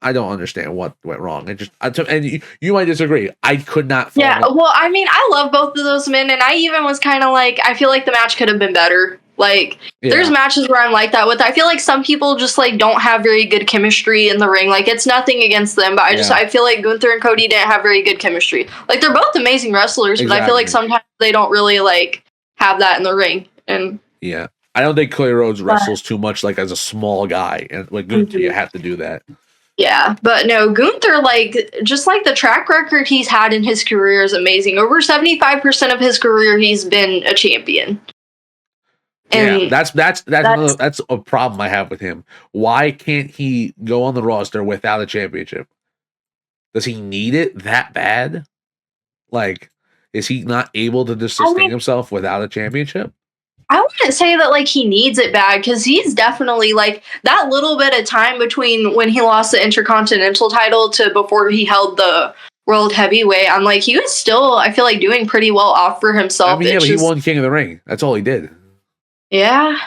I don't understand what went wrong. It just and you might disagree. I could not. Yeah, well, I mean, I love both of those men, and I even was kind of like, I feel like the match could have been better. Like, there's matches where I'm like that with. I feel like some people just like don't have very good chemistry in the ring. Like, it's nothing against them, but I feel like Gunther and Cody didn't have very good chemistry. Like, they're both amazing wrestlers, but I feel like sometimes they don't really like have that in the ring. And yeah, I don't think Cody Rhodes wrestles too much like as a small guy, and with Gunther you have to do that. Yeah, but no, Gunther, like, just like the track record he's had in his career is amazing. Over 75% of his career, he's been a champion. And yeah, that's a problem I have with him. Why can't he go on the roster without a championship? Does he need it that bad? Like, is he not able to just sustain himself without a championship? I wouldn't say that like he needs it bad, because he's definitely like that little bit of time between when he lost the Intercontinental title to before he held the World Heavyweight. I'm like, he was still, I feel like, doing pretty well off for himself. I mean, but he won King of the Ring. That's all he did. Yeah,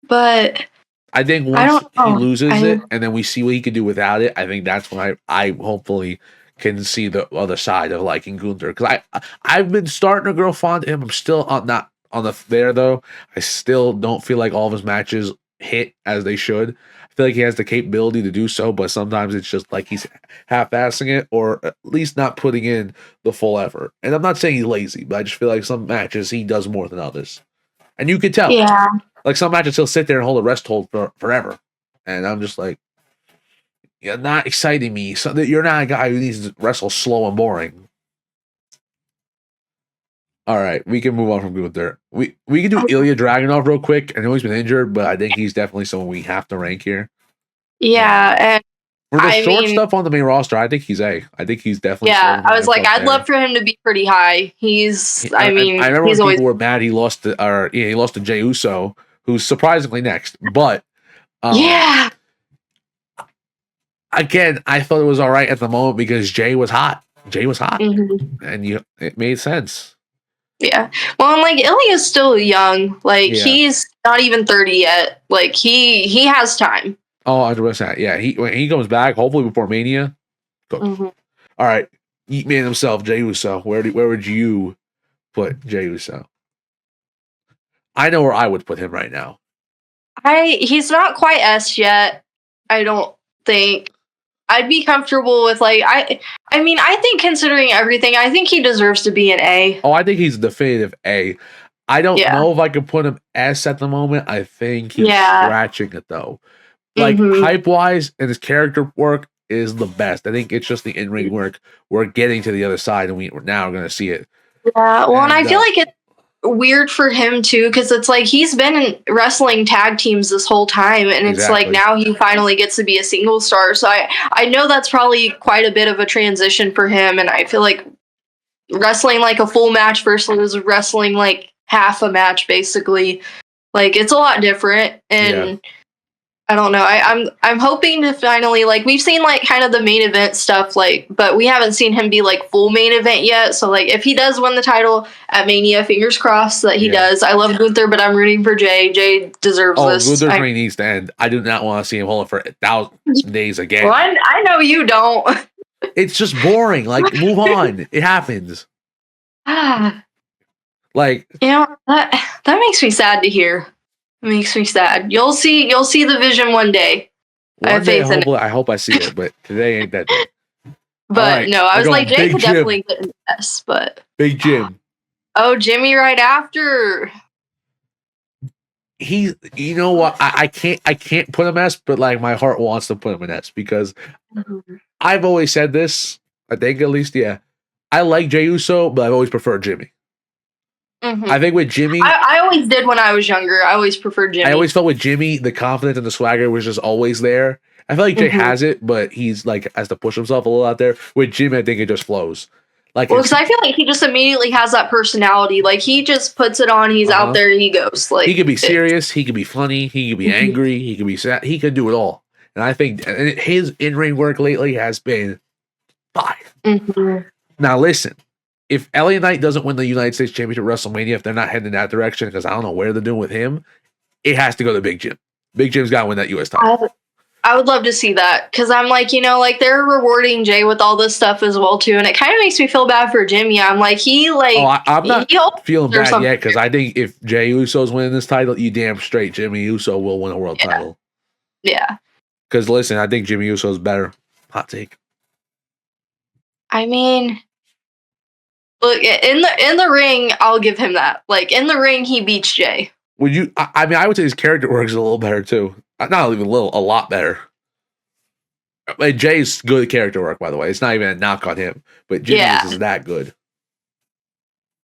but I think once he loses it, and then we see what he can do without it, I think that's when I hopefully can see the other side of liking Gunther, because I've been starting to grow fond of him. I'm still not on the there though. I still don't feel like all of his matches hit as they should. I feel like he has the capability to do so, but sometimes it's just like he's half-assing it, or at least not putting in the full effort. And I'm not saying he's lazy, but I just feel like some matches he does more than others. And you can tell. Yeah. Like some matches he'll sit there and hold a rest hold for forever. And I'm just like, you're not exciting me. So that you're not a guy who needs to wrestle slow and boring. All right, we can move on from Gunther. We can do Ilya Dragunov real quick. I know he's been injured, but I think he's definitely someone we have to rank here. Yeah, and for the short stuff on the main roster, I think he's A. I think he's definitely. Yeah, I was like, I'd love for him to be pretty high. I remember when people were mad he lost to, he lost to Jey Uso, who's surprisingly next. But yeah, again, I thought it was all right at the moment because Jey was hot. And it made sense. Yeah, well, and like Ilya's still young. Like he's not even 30 yet. Like he has time. Oh, 100%. Yeah, when he comes back, hopefully before Mania. All right, Yeet Man himself, Jey Uso. Where would you put Jey Uso? I know where I would put him right now. He's not quite S yet. I don't think. I'd be comfortable with like I mean I think considering everything, I think he deserves to be an A. Oh, I think he's a definitive A. I don't know if I could put him S at the moment. I think he's scratching it though. Like hype wise and his character work is the best. I think it's just the in-ring work. We're getting to the other side and we're now going to see it. Yeah, well, and I feel like it's weird for him too, because it's like he's been in wrestling tag teams this whole time, and it's like now he finally gets to be a single star. So I know that's probably quite a bit of a transition for him, and I feel like wrestling like a full match versus wrestling like half a match, basically, like it's a lot different. And I don't know. I'm hoping to finally, like, we've seen like kind of the main event stuff, like, but we haven't seen him be like full main event yet. So like if he does win the title at Mania, fingers crossed that he does. I love Gunther, but I'm rooting for Jey. Jey deserves this. Gunther's reign needs to end. I do not want to see him hold it for 1,000 days again. Well, I know you don't. It's just boring. Like, move on. It happens. Like, that makes me sad to hear. It makes me sad. You'll see the vision one day. I have faith in it. I hope I see it, but today ain't that day. But no, I was like, Jey could definitely get in this, but Big Jim. Oh, Jimmy right after. You know what? I can't put him S, but like my heart wants to put him in S because I've always said this. I think at least, I like Jey Uso, but I've always preferred Jimmy. I think with Jimmy, I always did when I was younger. I always preferred Jimmy. I always felt with Jimmy, the confidence and the swagger was just always there. I feel like Jey has it, but he's like has to push himself a little out there. With Jimmy, I think it just flows. Like, well, because I feel like he just immediately has that personality. Like he just puts it on. He's out there and he goes. Like he could be serious. He could be funny. He could be angry. He could be sad. He could do it all. And I think his in-ring work lately has been fire. Now listen. If LA Knight doesn't win the United States Championship at WrestleMania, if they're not heading in that direction, because I don't know where they're doing with him, it has to go to Big Jim. Big Jim's got to win that U.S. title. I would love to see that, because I'm like, like they're rewarding Jey with all this stuff as well too, and it kind of makes me feel bad for Jimmy. I'm like, I'm not feeling bad yet, because I think if Jey Uso's winning this title, you damn straight Jimmy Uso will win a world title. Yeah. Because listen, I think Jimmy Uso's better. Hot take. I mean, look, in the ring, I'll give him that. Like in the ring, he beats Jey. Would you? I mean, I would say his character works a little better too. Not even a little, a lot better. Like, Jay's good character work, by the way. It's not even a knock on him, but Jimmy's is that good.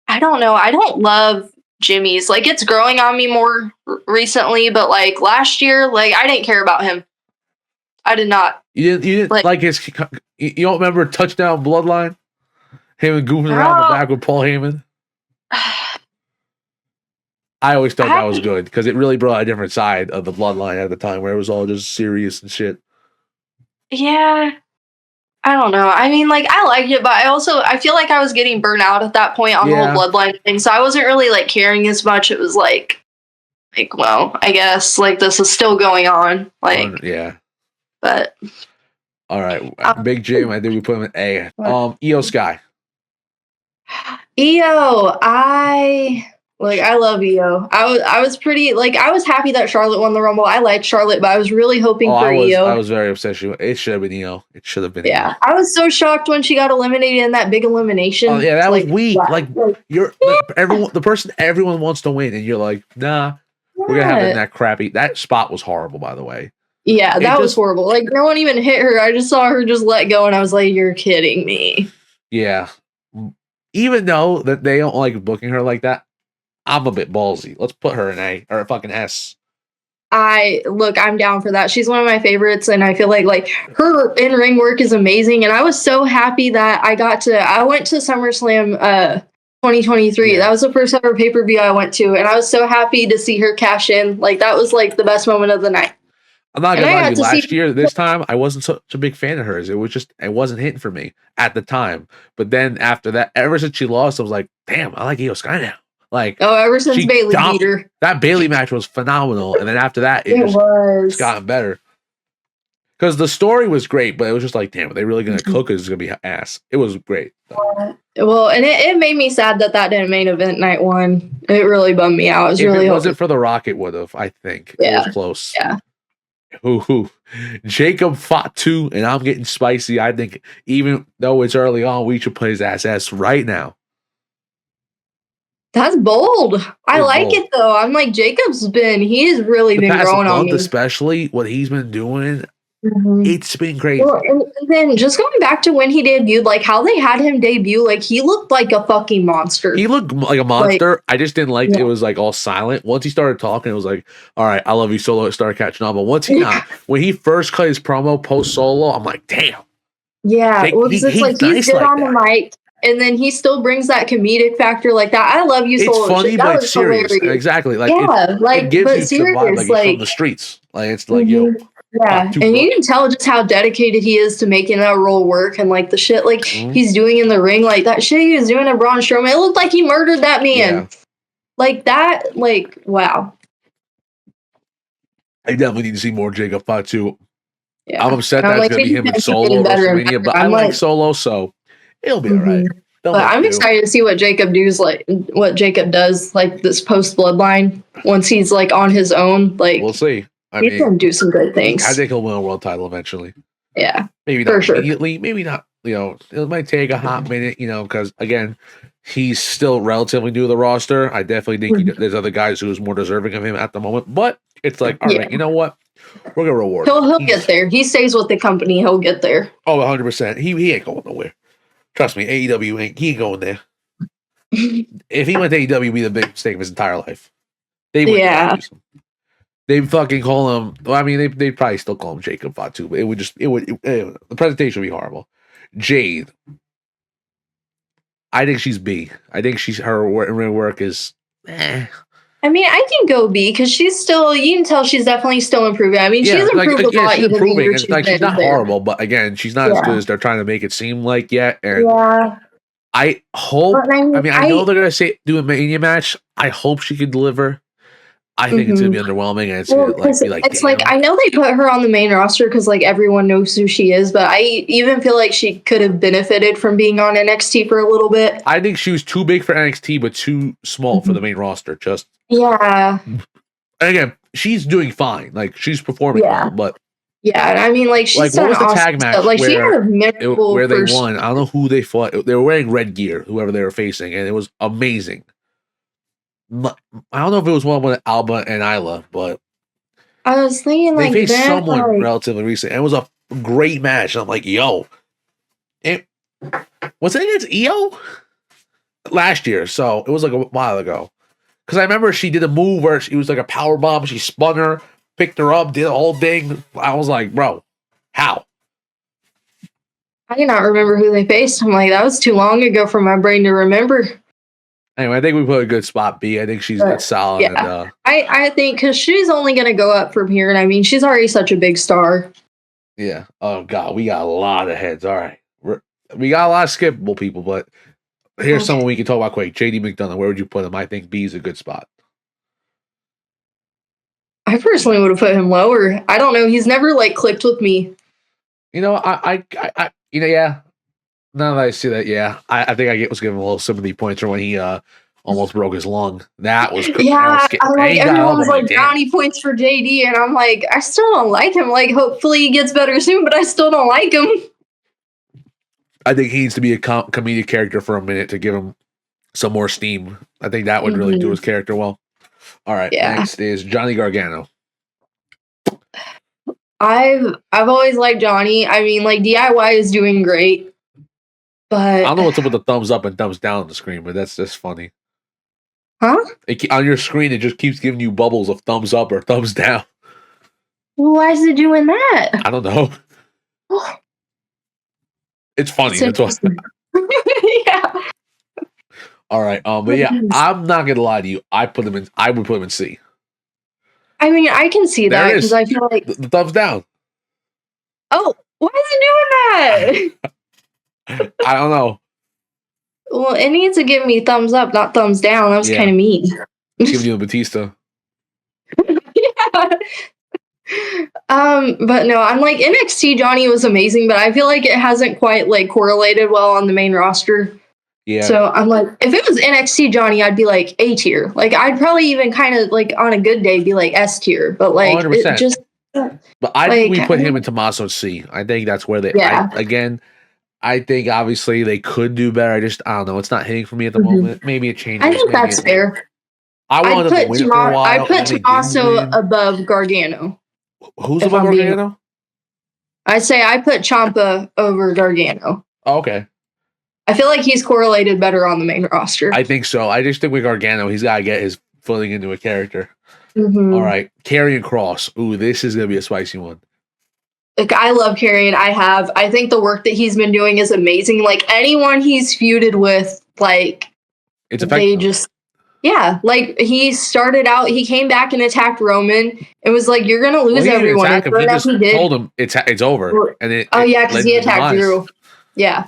I don't know. I don't love Jimmy's. Like it's growing on me more recently, but like last year, like I didn't care about him. I did not. You didn't like his. You don't remember Touchdown Bloodline? Him and goofing around the back with Paul Heyman. I always thought that was good because it really brought a different side of the Bloodline at the time, where it was all just serious and shit. Yeah, I don't know. I mean, like I liked it, but I feel like I was getting burnt out at that point on the whole Bloodline thing, so I wasn't really like caring as much. It was like, well, I guess like this is still going on, like But all right, Big Jim, I think we put him in A. Io Sky. Io, I love Io. I was pretty I was happy that Charlotte won the Rumble. I liked Charlotte, but I was really hoping for Io. I was very obsessed. It should have been Io. It should have been. Io. I was so shocked when she got eliminated in that big elimination. Oh yeah, that was weak. Wow. Like you're the person everyone wants to win, and you're like, nah, we're gonna have it in that crappy. That spot was horrible, by the way. Yeah, that was horrible. Like no one even hit her. I just saw her just let go, and I was like, you're kidding me. Yeah. even though that they don't like booking her like that, I'm a bit ballsy. Let's put her in A or a fucking S. I'm down for that. She's one of my favorites, and I feel like her in ring work is amazing. And I was so happy that I went to SummerSlam 2023. Yeah. That was the first ever pay-per-view I went to, and I was so happy to see her cash in. Like that was like the best moment of the night. I'm not gonna lie to you. Last year, this time, I wasn't such a big fan of hers. It wasn't hitting for me at the time. But then after that, ever since she lost, I was like, damn, I like Io Sky now. Like, ever since Bayley beat her, that Bayley match was phenomenal. And then after that, it's gotten better. Because the story was great, but it was just like, damn, are they really gonna cook? It's gonna be ass. It was great. Well, and it made me sad that didn't main event night one. It really bummed me out. If it wasn't for The Rock, it would have. I think it was close. Yeah. Ooh. Jacob Fatu, and I'm getting spicy. I think even though it's early on, we should put his ass right now. That's bold. I like it though. I'm like, he's really been growing on me. Especially what he's been doing. It's been crazy. Well, and then just going back to when he debuted, like how they had him debut, like he looked like a fucking monster. He looked like a monster. I just didn't like it was like all silent. Once he started talking, it was like, all right, I love you, Solo. It started catching on. But when he first cut his promo post Solo, I'm like, damn. Yeah, it's like he's good on the mic. And then he still brings that comedic factor like that. I love you, Solo. It's funny, but it's serious. Hilarious. Exactly. Like, it gives you the vibe, like from the streets. Like, it's like, yo. Yeah, and you can tell just how dedicated he is to making that role work, and like the shit like he's doing in the ring, like that shit he was doing to Braun Strowman. It looked like he murdered that man. Yeah. Like that, like wow. I definitely need to see more Jacob Fatu. Yeah. I'm upset that it's gonna be him and Solo WrestleMania, but I like Solo, so it'll be all right. But I'm excited to see what Jacob does like this post Bloodline once he's like on his own. Like we'll see. He's gonna do some good things. I think he'll win a world title eventually. Yeah, maybe not immediately. Maybe not. You know, it might take a hot minute. You know, because again, he's still relatively new to the roster. I definitely think there's other guys who's more deserving of him at the moment. But it's like, all right, you know what? We're gonna reward. He'll get there. He stays with the company. He'll get there. Oh, 100%. He ain't going nowhere. Trust me, AEW he ain't going there. If he went to AEW, it'd be the big mistake of his entire life. They fucking call him. Well, I mean, they'd probably still call him Jacob Fatu, but the presentation would be horrible. Jade, I think she's B. I think her work is. I mean, I can go B because she's still. You can tell she's definitely still improving. I mean, she's improved a lot. She's improving. She's not horrible, but again, she's not as good as they're trying to make it seem like yet. And I hope. I know they're gonna do a Mania match. I hope she can deliver. I think it's gonna be underwhelming, and it's like I know they put her on the main roster because like everyone knows who she is, but I even feel like she could have benefited from being on NXT for a little bit. I think she was too big for NXT, but too small for the main roster. And again, she's doing fine. Like she's performing well, but I mean, like she's what was the tag match? Like she had a memorable where they won. I don't know who they fought. They were wearing red gear, whoever they were facing, and it was amazing. I don't know if it was one with Alba and Isla, but I was thinking they faced someone relatively recent. And it was a great match. I'm like, yo, was it against Io last year? So it was like a while ago. Because I remember she did a move where she was like a power bomb. She spun her, picked her up, did the whole thing. I was like, bro, how? I cannot remember who they faced. I'm like, that was too long ago for my brain to remember. Anyway, I think we put a good spot B. I think she's solid. Yeah. And, I think because she's only going to go up from here. And I mean, she's already such a big star. Yeah. Oh, God. We got a lot of heads. All right. We got a lot of skippable people, but here's someone we can talk about quick. JD McDonough. Where would you put him? I think B is a good spot. I personally would have put him lower. I don't know. He's never like clicked with me. You know, yeah. Now that I see that, I think I was giving a little sympathy points for when he almost broke his lung. That was crazy. Yeah, everyone's like brownie points for JD, and I'm like, I still don't like him. Like, hopefully he gets better soon, but I still don't like him. I think he needs to be a comedic character for a minute to give him some more steam. I think that would really do his character well. All right, next is Johnny Gargano. I've always liked Johnny. I mean, like DIY is doing great. But I don't know what's up with the thumbs up and thumbs down on the screen, but that's just funny. huh? On your screen, it just keeps giving you bubbles of thumbs up or thumbs down. Why is it doing that? I don't know. It's funny. It's That's why. yeah. All right. But yeah, I'm not gonna lie to you. I would put them in C. I mean, I can see There that it is. because I feel like The thumbs down. oh, why is it doing that? I don't know. Well, it needs to give me thumbs up, not thumbs down. That was Yeah. kind of mean. It's giving you a Batista. Yeah. But no, I'm like NXT Johnny was amazing, but I feel like it hasn't quite like correlated well on the main roster. Yeah. So I'm like, if it was NXT Johnny, I'd be like A tier. Like I'd probably even kind of like on a good day be like S tier. But like 100%. it just But I think we put him and Tommaso C. I think that's where they. Yeah. I think obviously they could do better. I don't know. It's not hitting for me at the moment. Maybe it changes. I think maybe that's fair. I wanted them to win it for a while. I put and they Tommaso didn't win. above Gargano. Who's if above I'm being- Gargano? I say I put Ciampa over Gargano. Oh, okay. I feel like he's correlated better on the main roster. I think so. I just think with Gargano, he's got to get his footing into a character. Mhm. All right. Karrion Kross. Ooh, this is going to be a spicy one. Like I love Karrion. I think the work that he's been doing is amazing. Like anyone he's feuded with, like It's they effective. just like he started out, he came back and attacked Roman. It was like you're gonna lose Well, he didn't everyone. attack him. And He sure just enough, he did. told him it's over. And it because led he to attacked demise. Drew. Yeah.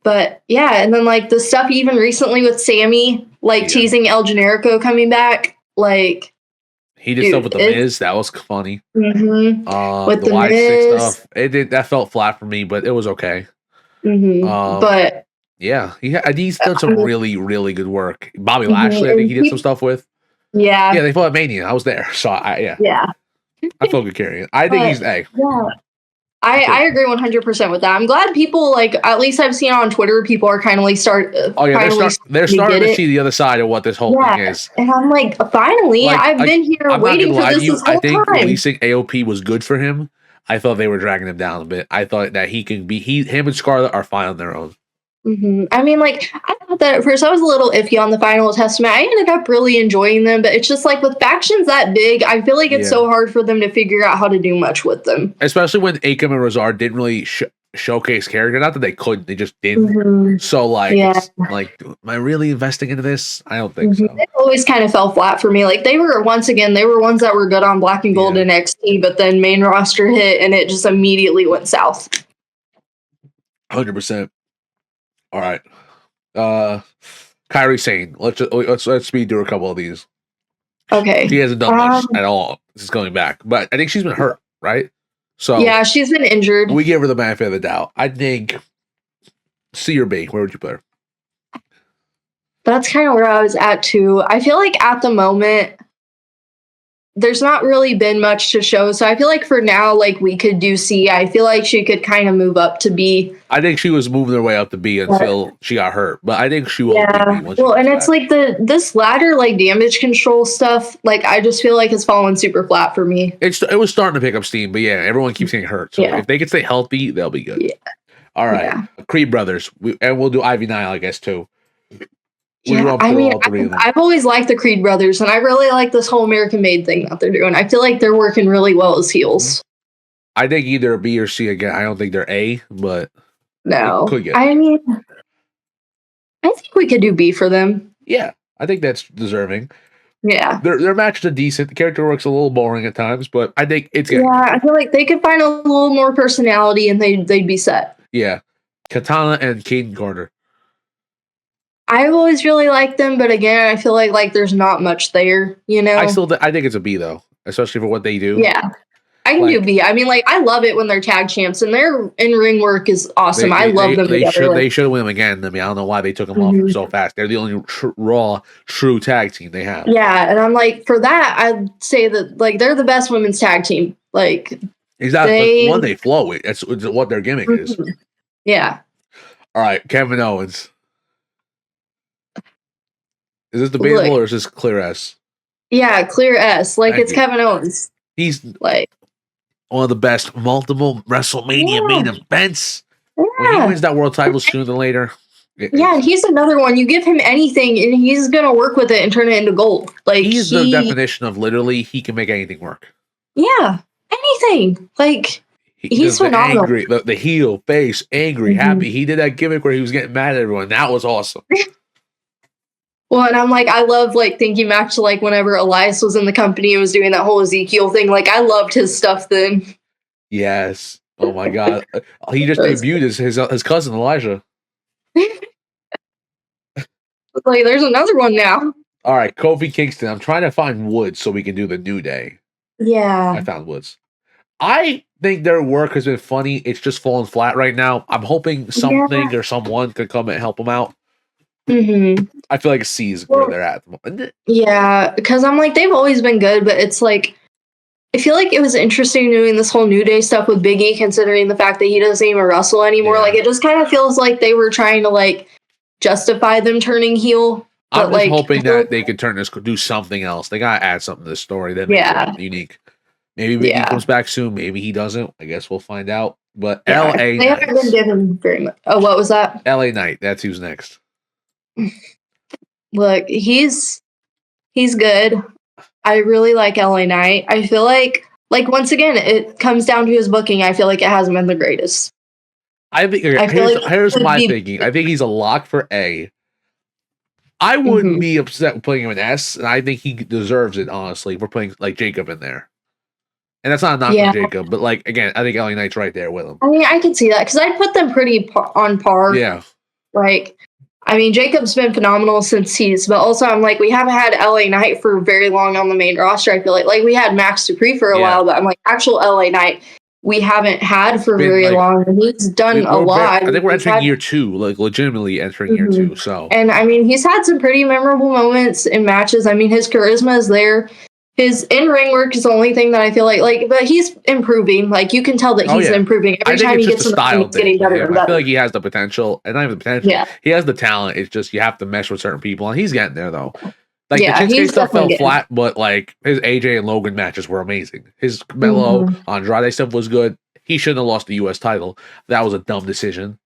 But yeah, and then like the stuff even recently with Sammy, like Yeah. teasing El Generico coming back, like He did Dude, stuff with the Miz. That was funny. mhm, with The the Y6 Miz. stuff. That felt flat for me, but it was okay. But Yeah, he's done some really, really good work. Bobby Mhm, Lashley, I think he and did some stuff with. yeah, Yeah, they fought at Mania. I was there, so I feel good carrying. I think But- he's A. yeah. I agree 100% with that. I'm glad people like at least I've seen on Twitter people are kind of like Oh yeah, they're starting get to it. see the other side of what this whole thing is. And I'm like, finally, Like, I've been here I'm not waiting gonna for lie to this you. this I whole think time. releasing AOP was good for him. I thought they were dragging him down a bit. I thought that him and Scarlett are fine on their own. I mean, like, I thought that at first I was a little iffy on the Final Testament. I ended up really enjoying them, but it's just like with factions that big, I feel like it's Yeah. so hard for them to figure out how to do much with them. Especially when Akam and Razar didn't really showcase character. Not that they couldn't, they just didn't. So like, Yeah. it's like, am I really investing into this? I don't think so. It always kind of fell flat for me. Like they were ones that were good on Black and Gold Yeah. and NXT, but then main roster hit and it just immediately went south. 100%. All right. Kairi Sane. Let's speed through a couple of these. Okay. She hasn't done much at all since coming back, but I think she's been hurt, right? So Yeah, she's been injured. we give her the benefit of the doubt. I think C or B. Where would you put her? That's kind of where I was at too. I feel like at the moment, there's not really been much to show. So I feel like for now, like we could do C. I feel like she could kind of move up to B. I think she was moving her way up to B until she got hurt, but I think she will. Yeah. Be B once she Well, and comes it's like this ladder like damage control stuff. Like I just feel like it's fallen super flat for me. back. It was starting to pick up steam, but yeah, everyone keeps getting hurt. So Yeah. if they can stay healthy, they'll be good. Yeah. All right, Yeah. Creed brothers, and we'll do Ivy Nile, I guess too. We Yeah, run I through mean, all three of them. I've always liked the Creed brothers, and I really like this whole American Made thing that they're doing. I feel like they're working really well as heels. I think either B or C again. I don't think they're A, but No, could get I mean, I think we could do B for them. yeah, I think that's deserving. Yeah. Their matches are decent. The character work's a little boring at times, but I think it's Yeah, I feel like they could find a little more personality and they'd be set. yeah. Katana and Caden Carter. I've always really liked them, but again, I feel like there's not much there, you know? I think it's a B though, especially for what they do. Yeah. I can do B. I mean, like, I love it when they're tag champs and their in-ring work is awesome. I love them together. They should win them again. I mean, I don't know why they took them off so fast. They're the only raw, true tag team they have. Yeah, and I'm like, for that, I'd say that, like, they're the best women's tag team. Like, Exactly. One, they flow it. That's what their gimmick is. Yeah. All right, Kevin Owens. Is this debatable or is this clear S? Yeah, clear S. Like, Thank it's you. Kevin Owens. He's Like, one of the best multiple WrestleMania main events. When he Yeah. wins that world title sooner than later. Yeah, and he's another one. You give him anything, and he's gonna work with it and turn it into gold. Like He's the definition of literally he can make anything work. yeah, anything. Like he's the phenomenal. angry, the heel, face, angry, happy. He did that gimmick where he was getting mad at everyone. That was awesome. Well, and I'm like, I love like thinking back to like whenever Elias was in the company and was doing that whole Ezekiel thing. Like I loved his stuff then. Yes. Oh my god. He just debuted his cousin Elijah. Like there's another one now. All right, Kofi Kingston. I'm trying to find Woods so we can do the New Day. Yeah. I found Woods. I think their work has been funny. It's just falling flat right now. I'm hoping something or someone could come and help them out. Mm-hmm. I feel like C is where they're at. Yeah, because I'm like, they've always been good, but it's like, I feel like it was interesting doing this whole New Day stuff with Big E, considering the fact that he doesn't even wrestle anymore. Yeah. Like, it just kind of feels like they were trying to, like, justify them turning heel. I'm just hoping that they could do something else. They gotta add something to the story that makes it unique. Maybe Big E comes back soon. Maybe he doesn't. I guess we'll find out. But LA they Knight. haven't been given very much. Oh, what was that? LA Knight. That's who's next. Look, he's good. I really like LA Knight. I feel like once again, it comes down to his booking. I feel like it hasn't been the greatest. I think here's my thinking. I think he's a lock for A. I wouldn't be upset with putting him in S, and I think he deserves it, honestly. We're putting like Jacob in there. And that's not a knock on Jacob, but like again, I think LA Knight's right there with him. I mean, I could see that because I put them pretty on par. Yeah. Like, I mean, Jacob's been phenomenal since but also I'm like, we haven't had LA Knight for very long on the main roster. I feel like we had Max Dupree for a while, but I'm like, actual LA Knight we haven't had for very long. And he's done a lot. I think we're entering year 2, like legitimately entering year 2. So, and I mean, he's had some pretty memorable moments in matches. I mean, his charisma is there. His in-ring work is the only thing that I feel like, but he's improving. Like, you can tell that he's improving. Every time he gets in the ring, he's getting better and better. I feel like he has the potential, and not even the potential. Yeah. He has the talent. It's just you have to mesh with certain people, and he's getting there, though. Like, the Shinsuke stuff fell flat, but, like, his AJ and Logan matches were amazing. His Melo Andrade stuff was good. He shouldn't have lost the U.S. title. That was a dumb decision.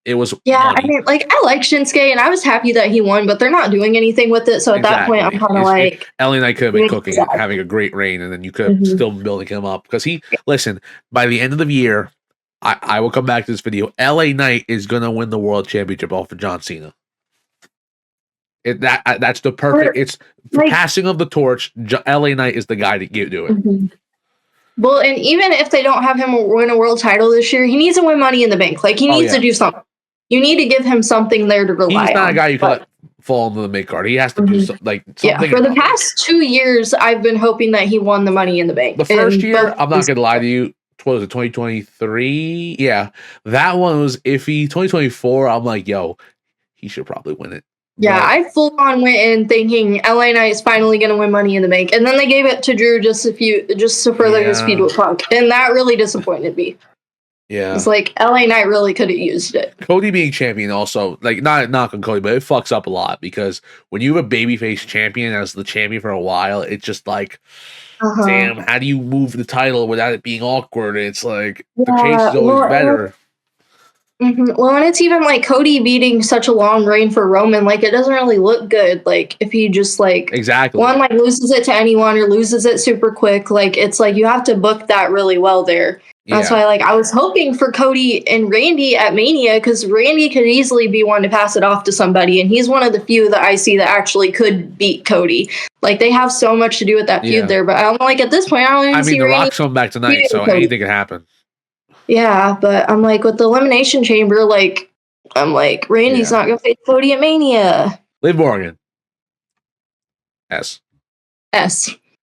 It was I mean, like, I like Shinsuke, and I was happy that he won, but they're not doing anything with it. So at that point, I'm kind of like, LA Knight could have been cooking, having a great reign, and then you could have still building him up because listen. By the end of the year, I will come back to this video. LA Knight is gonna win the world championship off of John Cena. That's the perfect. It's like, passing of the torch. LA Knight is the guy to do it. Well, and even if they don't have him win a world title this year, he needs to win Money in the Bank. Like, he needs to do something. You need to give him something there to rely on. He's not a guy you can let fall into the mid card. He has to do something. For the past 2 years, I've been hoping that he won the Money in the Bank. The first year, I'm not going to lie to you, what was it, 2023? Yeah, that one was iffy. 2024, I'm like, yo, he should probably win it. Yeah, I full on went in thinking LA Knight is finally going to win Money in the Bank, and then they gave it to Drew just to further his feud with Punk, and that really disappointed me. Yeah, it's like LA Knight really could have used it. Cody being champion also, like, not on Cody, but it fucks up a lot because when you have a babyface champion as the champion for a while, it's just like, damn, how do you move the title without it being awkward? It's like the chase is always better. Well, and it's even like Cody beating such a long reign for Roman, like, it doesn't really look good. Like, if he just like one like loses it to anyone or loses it super quick, like, it's like you have to book that really well there. That's why, like, I was hoping for Cody and Randy at Mania because Randy could easily be one to pass it off to somebody, and he's one of the few that I see that actually could beat Cody. Like, they have so much to do with that feud there, but I'm like, at this point, I don't even see The Rock's coming back tonight, so anything can happen. Yeah, but I'm like, with the Elimination Chamber, like, I'm like, Randy's not going to face Cody at Mania. Liv Morgan. S.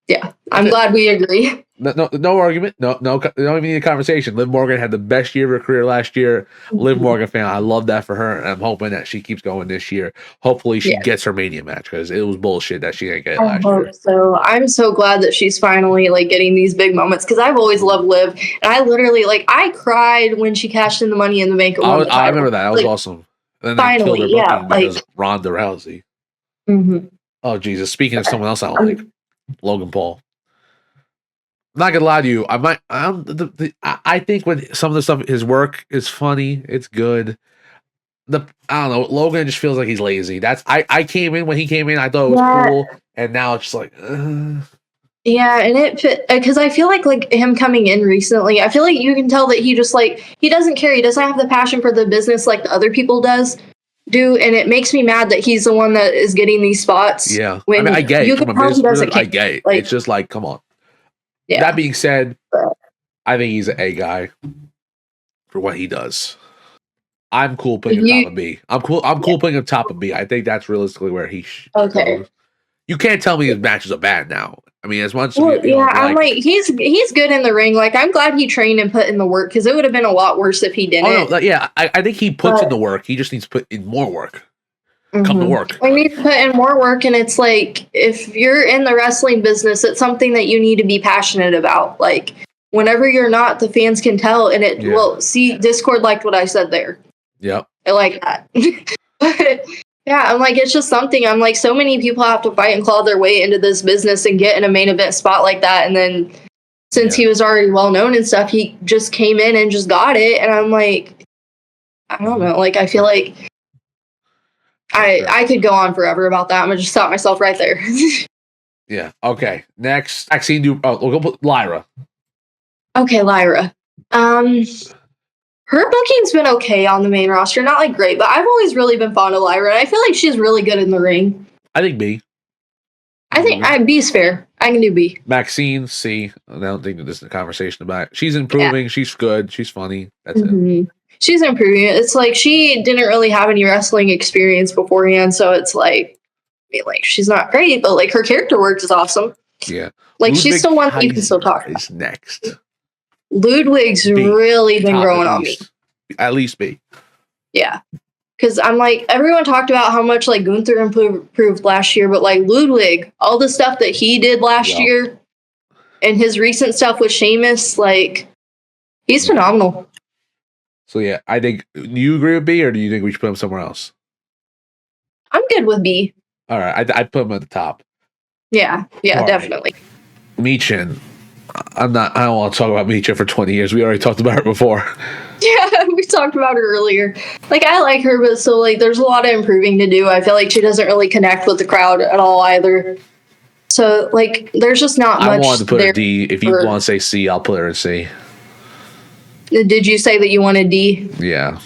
Yeah, I'm glad we agree. No argument. No, don't even need a conversation. Liv Morgan had the best year of her career last year. Liv Morgan fan, I love that for her, and I'm hoping that she keeps going this year. Hopefully, she gets her Mania match because it was bullshit that she didn't get last year. So I'm so glad that she's finally like getting these big moments because I've always loved Liv, and I literally I cried when she cashed in the Money in the Bank. I remember that. That was awesome. And then finally, they killed her because Ronda Rousey. Oh Jesus! Speaking of someone else I don't like, Logan Paul. not gonna lie to you. I think when some of the stuff, his work is funny. It's good. I don't know. Logan just feels like he's lazy. I came in when he came in. I thought it was cool, and now it's just like. Yeah, and it fit because I feel like him coming in recently. I feel like you can tell that he just he doesn't care. He doesn't have the passion for the business like the other people do, and it makes me mad that he's the one that is getting these spots. Yeah, I mean, I get it. From a business, I get it. It's just like, come on. Yeah. That being said, I think he's an A guy for what he does. I'm cool putting him top of B. I'm cool putting him top of B. I think that's realistically where he goes. You can't tell me his matches are bad now. I mean, as much as I'm like he's good in the ring. Like, I'm glad he trained and put in the work because it would have been a lot worse if he didn't. Oh no, yeah, I think he puts in the work. He just needs to put in more work. Come to work. I need to put in more work, and it's like if you're in the wrestling business, it's something that you need to be passionate about. Like, whenever you're not, the fans can tell, and it will see. Discord liked what I said there. Yep, I like that. But yeah, I'm like, it's just something. I'm like, so many people have to fight and claw their way into this business and get in a main event spot like that. And then since he was already well known and stuff, he just came in and just got it. And I'm like, I don't know. Like, I feel like I could go on forever about that. I'm going to just stop myself right there. Yeah. Okay. Next, Maxine, we'll go put Lyra. Okay, Lyra. Her booking's been okay on the main roster, not like great, but I've always really been fond of Lyra, and I feel like she's really good in the ring. I think B. I think B's fair. I can do B. Maxine, C. I don't think that this is a conversation about it. She's improving. Yeah. She's good. She's funny. That's it. She's improving. It's like she didn't really have any wrestling experience beforehand, so it's like, I mean, like, she's not great, but like her character work is awesome. Yeah. Like, she's still one that you can still talk about. Is next. Ludwig's B. really been growing on me. At least B. Yeah. Because I'm like, everyone talked about how much like Gunther improved last year, but like Ludwig, all the stuff that he did last year and his recent stuff with Sheamus, like, he's phenomenal. So yeah, I think, do you agree with B, or do you think we should put him somewhere else? I'm good with B. All right, I'd put him at the top. Yeah, definitely. Michin. I don't want to talk about Michin for 20 years. We already talked about her before. Yeah, we talked about her earlier. Like, I like her, but so like there's a lot of improving to do. I feel like she doesn't really connect with the crowd at all either. So like there's just not much. I wanted to put her D. If you want to say C, I'll put her in C. Did you say that you wanted D? Yeah.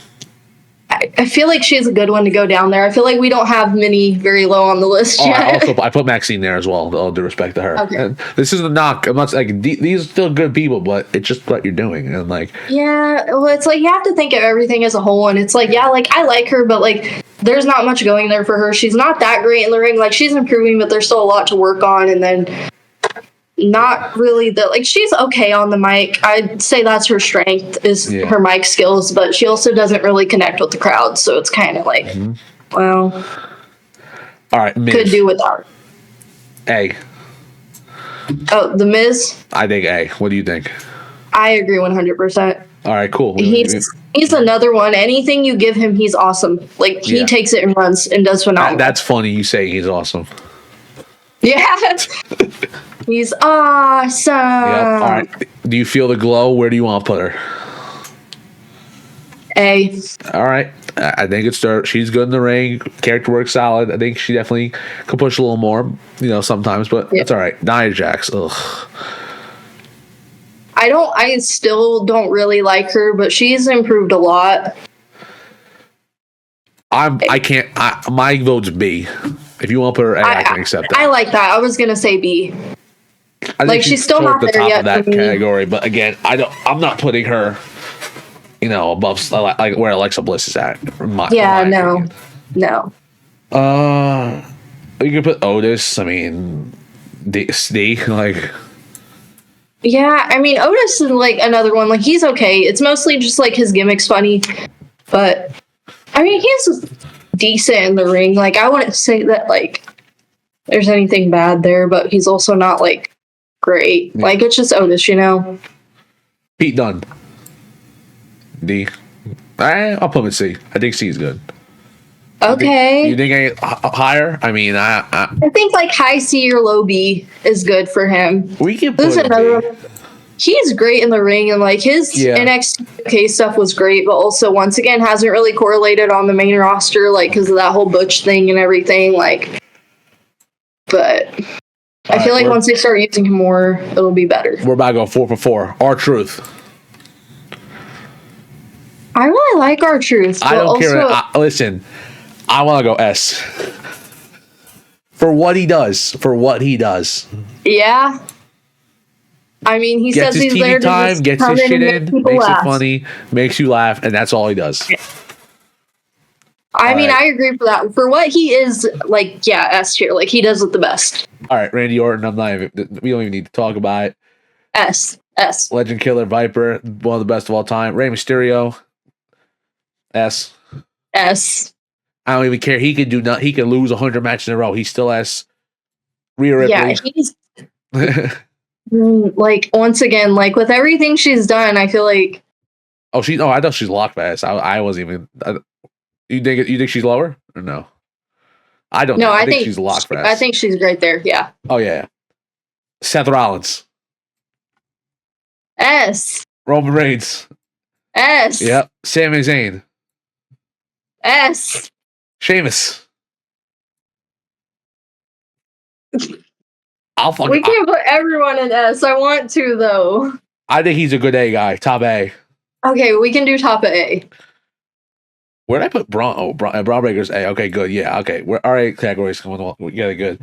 I feel like she's a good one to go down there. I feel like we don't have many very low on the list yet. I put Maxine there as well, all due respect to her. Okay. And this isn't a knock. I'm not like these are still good people, but it's just what you're doing. And like, yeah, well, it's like you have to think of everything as a whole. And it's like, yeah, like I like her, but like there's not much going there for her. She's not that great in the ring. Like, she's improving, but there's still a lot to work on. And then not really like she's okay on the mic. I'd say that's her strength is her mic skills, but she also doesn't really connect with the crowd, so it's kind of like, well, all right, Miz. Could do without A. Oh, the Miz? I think A. What do you think? I agree 100%. All right, cool. He's another one. Anything you give him, he's awesome. Like, he takes it and runs and does phenomenal. That's funny you say he's awesome. Yeah. He's awesome. Yeah. All right. Do you feel the glow? Where do you want to put her? A. All right. I think it's her. She's good in the ring. Character work solid. I think she definitely could push a little more, sometimes, but it's all right. Nia Jax. Ugh. I still don't really like her, but she's improved a lot. My vote's B. If you want to put her A, I can accept that. I like that. I was gonna say B. Like, she's still not there yet. Of that category, but again, I'm not putting her, above like where Alexa Bliss is at. No. You can put Otis. I mean, D like. Yeah, I mean, Otis is like another one. Like, he's okay. It's mostly just like his gimmick's funny, but I mean, he's decent in the ring. Like, I wouldn't say that like there's anything bad there, but he's also not like great. Yeah. Like, it's just Otis, Pete Dunne. D. I'll put him in C. I think C is good. Okay. You think any higher? I mean, I think like high C or low B is good for him. we can There's put another him B. one. He's great in the ring, and like his NXT UK stuff was great, but also once again hasn't really correlated on the main roster, like because of that whole Butch thing and everything. Like, but I feel like once they start using him more, it'll be better. We're about to go 4 for 4. R-Truth. I really like R-Truth. I don't care. Listen, I want to go S. For what he does. Yeah. I mean, he gets says his he's TV there to time, just gets come his shit and in, make people makes laugh. it funny, makes you laugh, and that's all he does. I mean, I agree for that. For what he is, like, yeah, S tier. Like, he does it the best. All right, Randy Orton. We don't even need to talk about it. S. Legend Killer Viper, one of the best of all time. Rey Mysterio. S. I don't even care. He could do nothing. He could lose 100 matches in a row. He's still S. Rhea Ripley. Yeah, he's like, once again, like with everything she's done, I feel like. I thought she's locked by S. I wasn't even. You think she's lower or no? I don't. No, I think she's locked for S. I think she's right there. Yeah. Oh yeah. Seth Rollins. S. Roman Reigns. S. Yep. Sami Zayn. S. Sheamus. We can't put everyone in S. I want to though. I think he's a good A guy. Top A. Okay, we can do top A. Where did I put Braun? Oh, Braun Breaker's A. Okay, good. Yeah, okay. We're all right. Categories coming along. We got it good.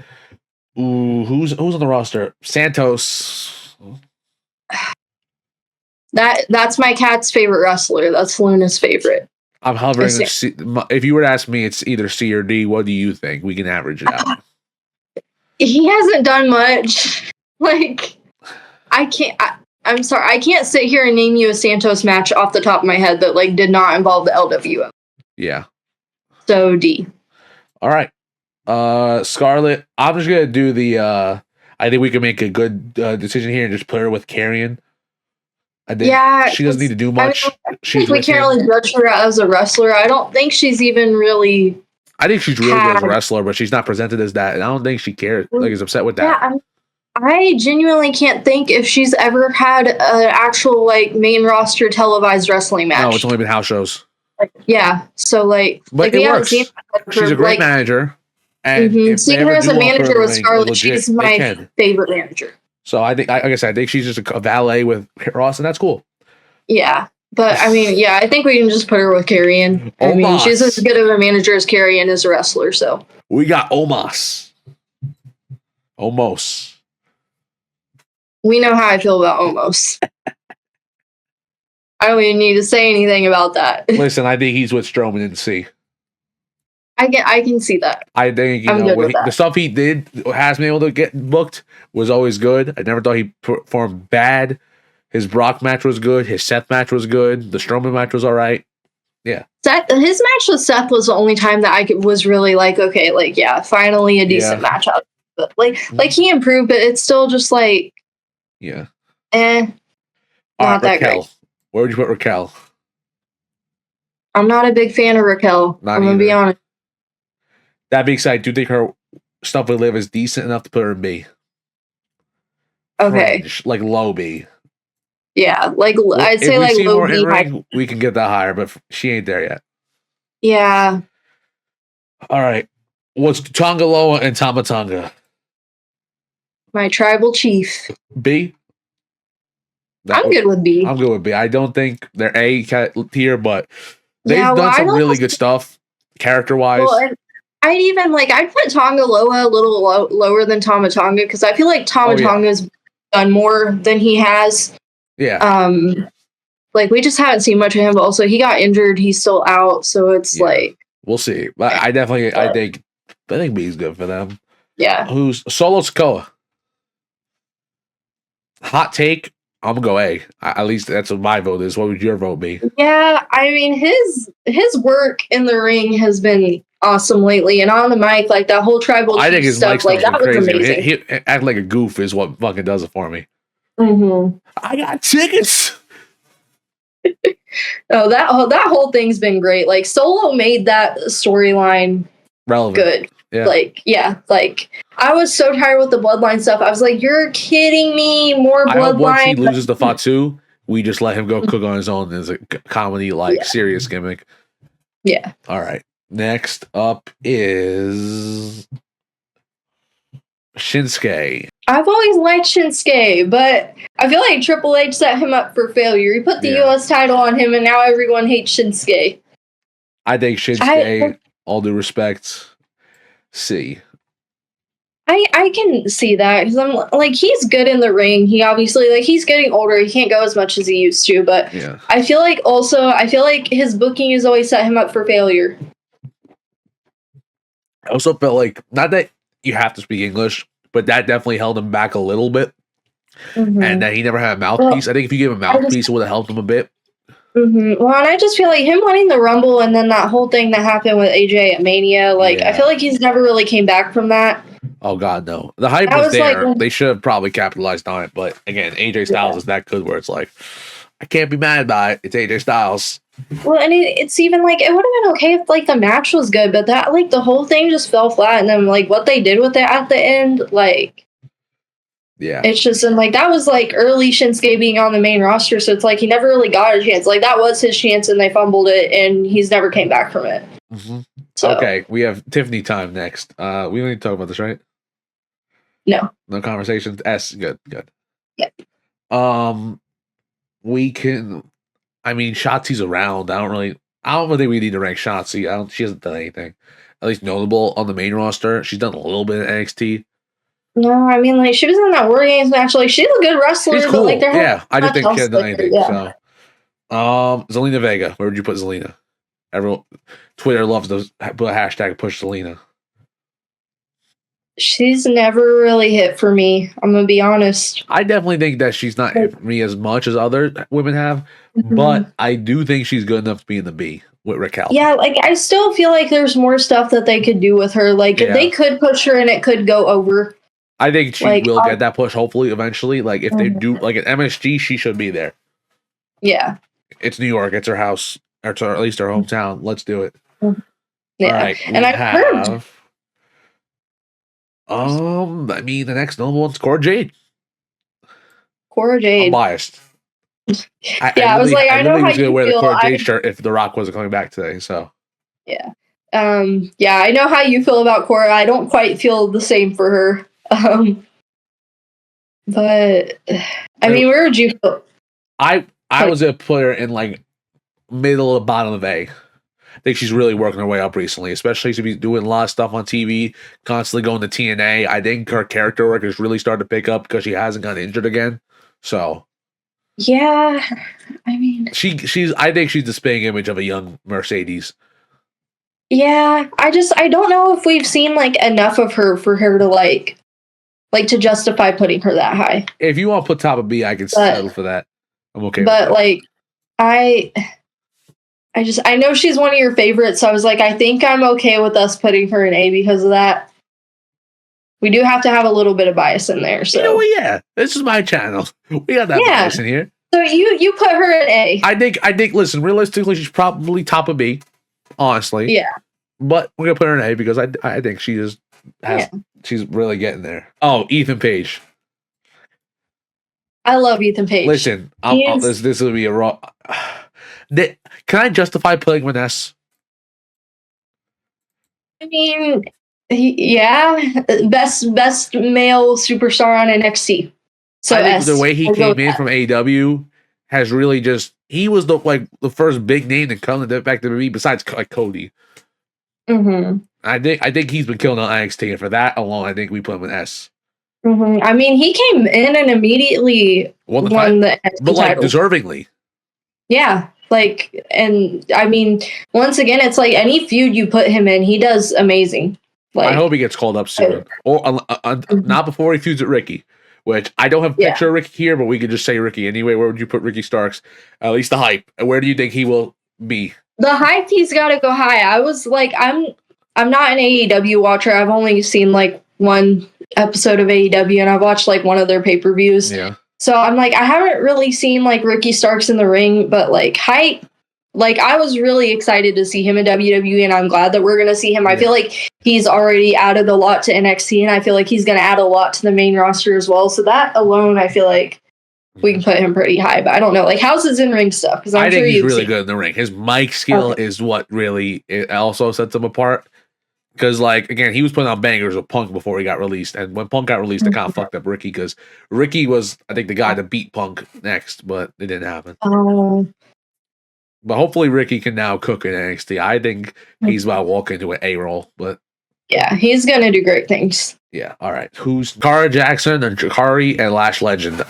Ooh, who's on the roster? Santos. That's my cat's favorite wrestler. That's Luna's favorite. I'm hovering. If you were to ask me, it's either C or D. What do you think? We can average it out. He hasn't done much. Like, I can't. I'm sorry. I can't sit here and name you a Santos match off the top of my head that like did not involve the LWO. Yeah. So D. All right. Scarlett. I'm just gonna do the. I think we can make a good decision here and just put her with Karrion. I think she doesn't need to do much. We can't really judge her as a wrestler. I don't think she's even really. I think she's really good as a wrestler, but she's not presented as that, and I don't think she cares. Like, is upset with that. Yeah, I genuinely can't think if she's ever had an actual like main roster televised wrestling match. No, it's only been house shows. Yeah, so like, but it works. She's a great manager. And seeing her as a manager with Scarlett, she's my favorite manager. So I think, like I said, I think she's just a valet with Ross, and that's cool. Yeah, but I mean, yeah, I think we can just put her with Karrion. I mean, she's as good of a manager as Karrion is a wrestler. So we got Omos. We know how I feel about Omos. I don't even need to say anything about that. Listen, I think he's with Strowman in C. I can see that. I think the stuff he did has been able to get booked was always good. I never thought he performed bad. His Brock match was good. His Seth match was good. The Strowman match was all right. Yeah. His match with Seth was the only time that I was really like, okay, like, yeah, finally a decent match out. But like he improved, but it's still just like, not that Raquel. Great. Where would you put Raquel? I'm not a big fan of Raquel. I'm going to be honest. That being said, I do think her stuff with Liv is decent enough to put her in B. Okay. Like low B. Yeah, like I'd say like low B. We can get that higher, but she ain't there yet. Yeah. All right. What's Tonga Loa and Tama Tonga? My tribal chief. B? I'm good with B. I'm good with B. I don't think they're A tier, but they've done some really good stuff character-wise. Well, I'd put Tonga Loa a little lower than Tama Tonga because I feel like Tama Tonga's done more than he has. Yeah. Like we just haven't seen much of him, but also he got injured. He's still out, so it's like we'll see. But I think B is good for them. Yeah. Who's Solo Sikoa? Hot take. I'm gonna go A. At least that's what my vote is. What would your vote be? Yeah, I mean his work in the ring has been awesome lately, and on the mic, like that whole tribal I think his stuff, like that was crazy. amazing. He act like a goof is what fucking does it for me. Mm-hmm. I got tickets. Oh, that whole thing's been great. Like Solo made that storyline Relevant. good. Yeah. Like, yeah, like I was so tired with the bloodline stuff. I was like, you're kidding me. More I hope once he bloodline. loses to Fatu, we just let him go cook on his own as a comedy, like serious gimmick. Yeah. All right. Next up is Shinsuke. I've always liked Shinsuke, but I feel like Triple H set him up for failure. He put the Yeah. US title on him, and now everyone hates Shinsuke. I think Shinsuke, all due respect, C. I can see that because I'm like, he's good in the ring. He obviously, like, he's getting older. He can't go as much as he used to, but Yeah. I feel like his booking has always set him up for failure. I also felt like, not that you have to speak English, but that definitely held him back a little bit. Mm-hmm. And that he never had a mouthpiece. I think if you gave him a mouthpiece, it would have helped him a bit. Mm-hmm. Well, and I just feel like him winning the Rumble and then that whole thing that happened with AJ at Mania, like, I feel like he's never really came back from that. Oh, God, no. The hype was there. Like, they should have probably capitalized on it. But, again, AJ Styles is that good where it's like, I can't be mad by it. It's AJ Styles. Well, and it's even, like, it would have been okay if, like, the match was good, but that, like, the whole thing just fell flat. And then, like, what they did with it at the end, like... Yeah. It's just, and like, that was like early Shinsuke being on the main roster, so it's like he never really got a chance. Like, that was his chance and they fumbled it, and he's never came back from it. Mm-hmm. So. Okay, we have Tiffany time next. We don't need to talk about this, right? No. No conversations? S, good. Yeah. We can, I mean, Shotzi's around. I don't think we need to rank Shotzi. She hasn't done anything, at least notable on the main roster. She's done a little bit of NXT. No, I mean, like, she was in that War Games match. Like, she's a good wrestler. She's cool. But, like, I just think she hasn't done anything. Yeah. So, Zelina Vega. Where would you put Zelina? Everyone, Twitter loves to put a hashtag push Zelina. She's never really hit for me. I'm gonna be honest. I definitely think that she's not hit for me as much as other women have, but I do think she's good enough to be in the B with Raquel. Yeah, like, I still feel like there's more stuff that they could do with her. Like, they could push her and it could go over. I think she will get that push, hopefully, eventually. Like, if they do, like, at MSG, she should be there. Yeah. It's New York. It's her house. Or at least her hometown. Let's do it. Yeah. All right. And I heard... I mean, the next noble one's Cora Jade. Cora Jade. I'm biased. I was like, I know how you feel. Wear the Cora Jade shirt if The Rock wasn't coming back today, so. Yeah. Yeah, I know how you feel about Cora. I don't quite feel the same for her. But I mean, where would you feel? I was a player in like middle to bottom of A. I think she's really working her way up recently, especially to be doing a lot of stuff on TV, constantly going to TNA. I think her character work has really started to pick up because she hasn't gotten injured again. So yeah, I mean, I think she's the spitting image of a young Mercedes. Yeah, I don't know if we've seen like enough of her for her to like to justify putting her that high. If you want to put top of B, I can settle for that. I'm okay. But like, I know she's one of your favorites, so I was like, I think I'm okay with us putting her in A because of that. We do have to have a little bit of bias in there. So you know what? Yeah, this is my channel. We got that bias in here. So you put her in A. I think. Listen, realistically, she's probably top of B. Honestly, yeah. But we're gonna put her in A because I think she just has. Yeah. She's really getting there. Oh, Ethan Page. I love Ethan Page. Listen, this will be a raw. Can I justify putting him in S? I mean, yeah, best male superstar on NXT. So I think the way he came in from AEW has really he was the first big name to come to back to WWE besides like Cody. Mm-hmm. I think he's been killing on NXT, and for that alone, I think we put him in S. Mm-hmm. I mean, he came in and immediately won the NXT but like title. Deservingly. Yeah, and I mean, once again, it's like any feud you put him in, he does amazing. I hope he gets called up soon, or not before he feuds at Ricky. Which I don't have a picture of Ricky here, but we could just say Ricky anyway. Where would you put Ricky Starks? At least the hype. And where do you think he will be? The hype, he's got to go high. I was like, I'm not an AEW watcher. I've only seen like one episode of AEW, and I've watched like one of their pay-per-views. Yeah. So I'm like, I haven't really seen like Ricky Starks in the ring, but like hype. Like I was really excited to see him in WWE, and I'm glad that we're gonna see him. I feel like he's already added a lot to NXT, and I feel like he's gonna add a lot to the main roster as well. So that alone, I feel like we can put him pretty high. But I don't know, like how's his in-ring stuff? Because I think he's really good in the ring. His mic skill is what really it also sets him apart. Because, like, again, he was putting out bangers with Punk before he got released. And when Punk got released, it kind of fucked up Ricky because Ricky was, I think, the guy to beat Punk next, but it didn't happen. But hopefully Ricky can now cook in NXT. I think he's about to walk into an A-roll, but... Yeah, he's going to do great things. Yeah, all right. Who's Cara Jackson and Jakari and Lash Legend?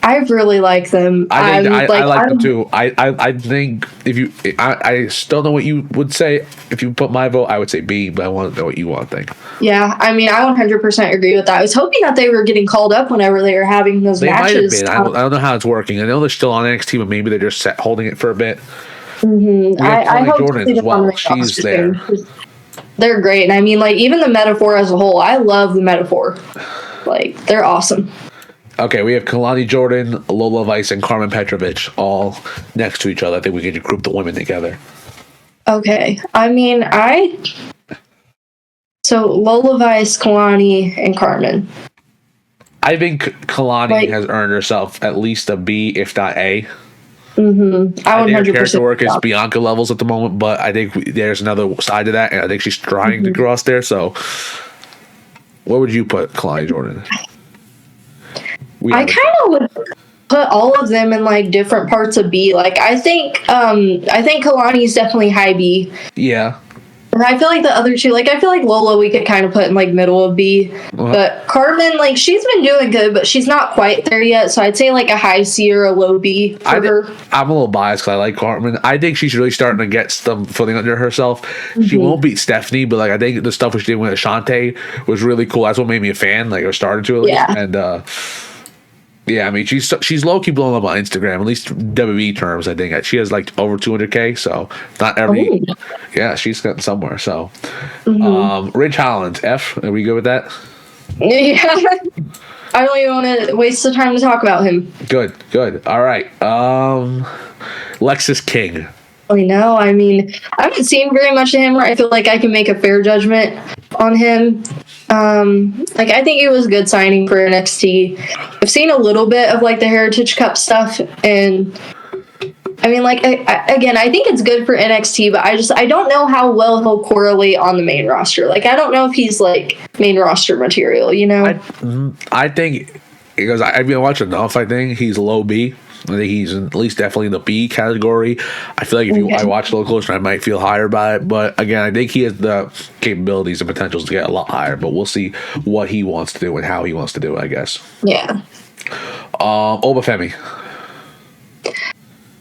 I really like them. I like them too. I think if you, I still know what you would say. If you put my vote, I would say B, but I want to know what you want to think. Yeah, I mean, I 100% agree with that. I was hoping that they were getting called up whenever they were having those matches. They might have been. I don't know how it's working. I know they're still on NXT, but maybe they're just holding it for a bit. I hope Jordan as well. She's there. They're great, and I mean, like even the Metaphor as a whole. I love the Metaphor. Like they're awesome. Okay, we have Kalani Jordan, Lola Vice, and Carmen Petrovich all next to each other. I think we can group the women together. Okay. I mean, so Lola Vice, Kalani, and Carmen. I think Kalani has earned herself at least a B, if not A. I 100% her character work is Bianca levels at the moment, but I think there's another side to that, and I think she's trying to cross there. So, what would you put Kalani Jordan? I kind of would put all of them in like different parts of B. Like I think Kalani's definitely high B. Yeah. And I feel like the other two, like I feel like Lola we could kind of put in like middle of B. But Carmen, like she's been doing good, but she's not quite there yet. So I'd say like a high C or a low B for her. I'm a little biased because I like Carmen. I think she's really starting to get some footing under herself. She won't beat Stephanie, but like I think the stuff she did with Ashante was really cool. That's what made me a fan. Like or started to at least. And yeah, I mean she's low key blowing up on Instagram, at least WWE terms. I think she has like over 200K, so not every. Yeah, she's gotten somewhere. So, Ridge Holland, F. Are we good with that? Yeah, I don't even want to waste the time to talk about him. Good. All right, Lexis King. No, I mean I haven't seen very much of him where I feel like I can make a fair judgment on him. Like I think it was a good signing for NXT. I've seen a little bit of like the Heritage Cup stuff, and I mean like I think it's good for NXT, but I don't know how well he'll correlate on the main roster. Like I don't know if he's like main roster material, you know. I think because I've been watching enough. I think he's low B. I think he's at least definitely in the B category. I feel like if I watch a little closer, I might feel higher by it. But again, I think he has the capabilities and potentials to get a lot higher. But we'll see what he wants to do and how he wants to do it, I guess. Yeah. Obafemi.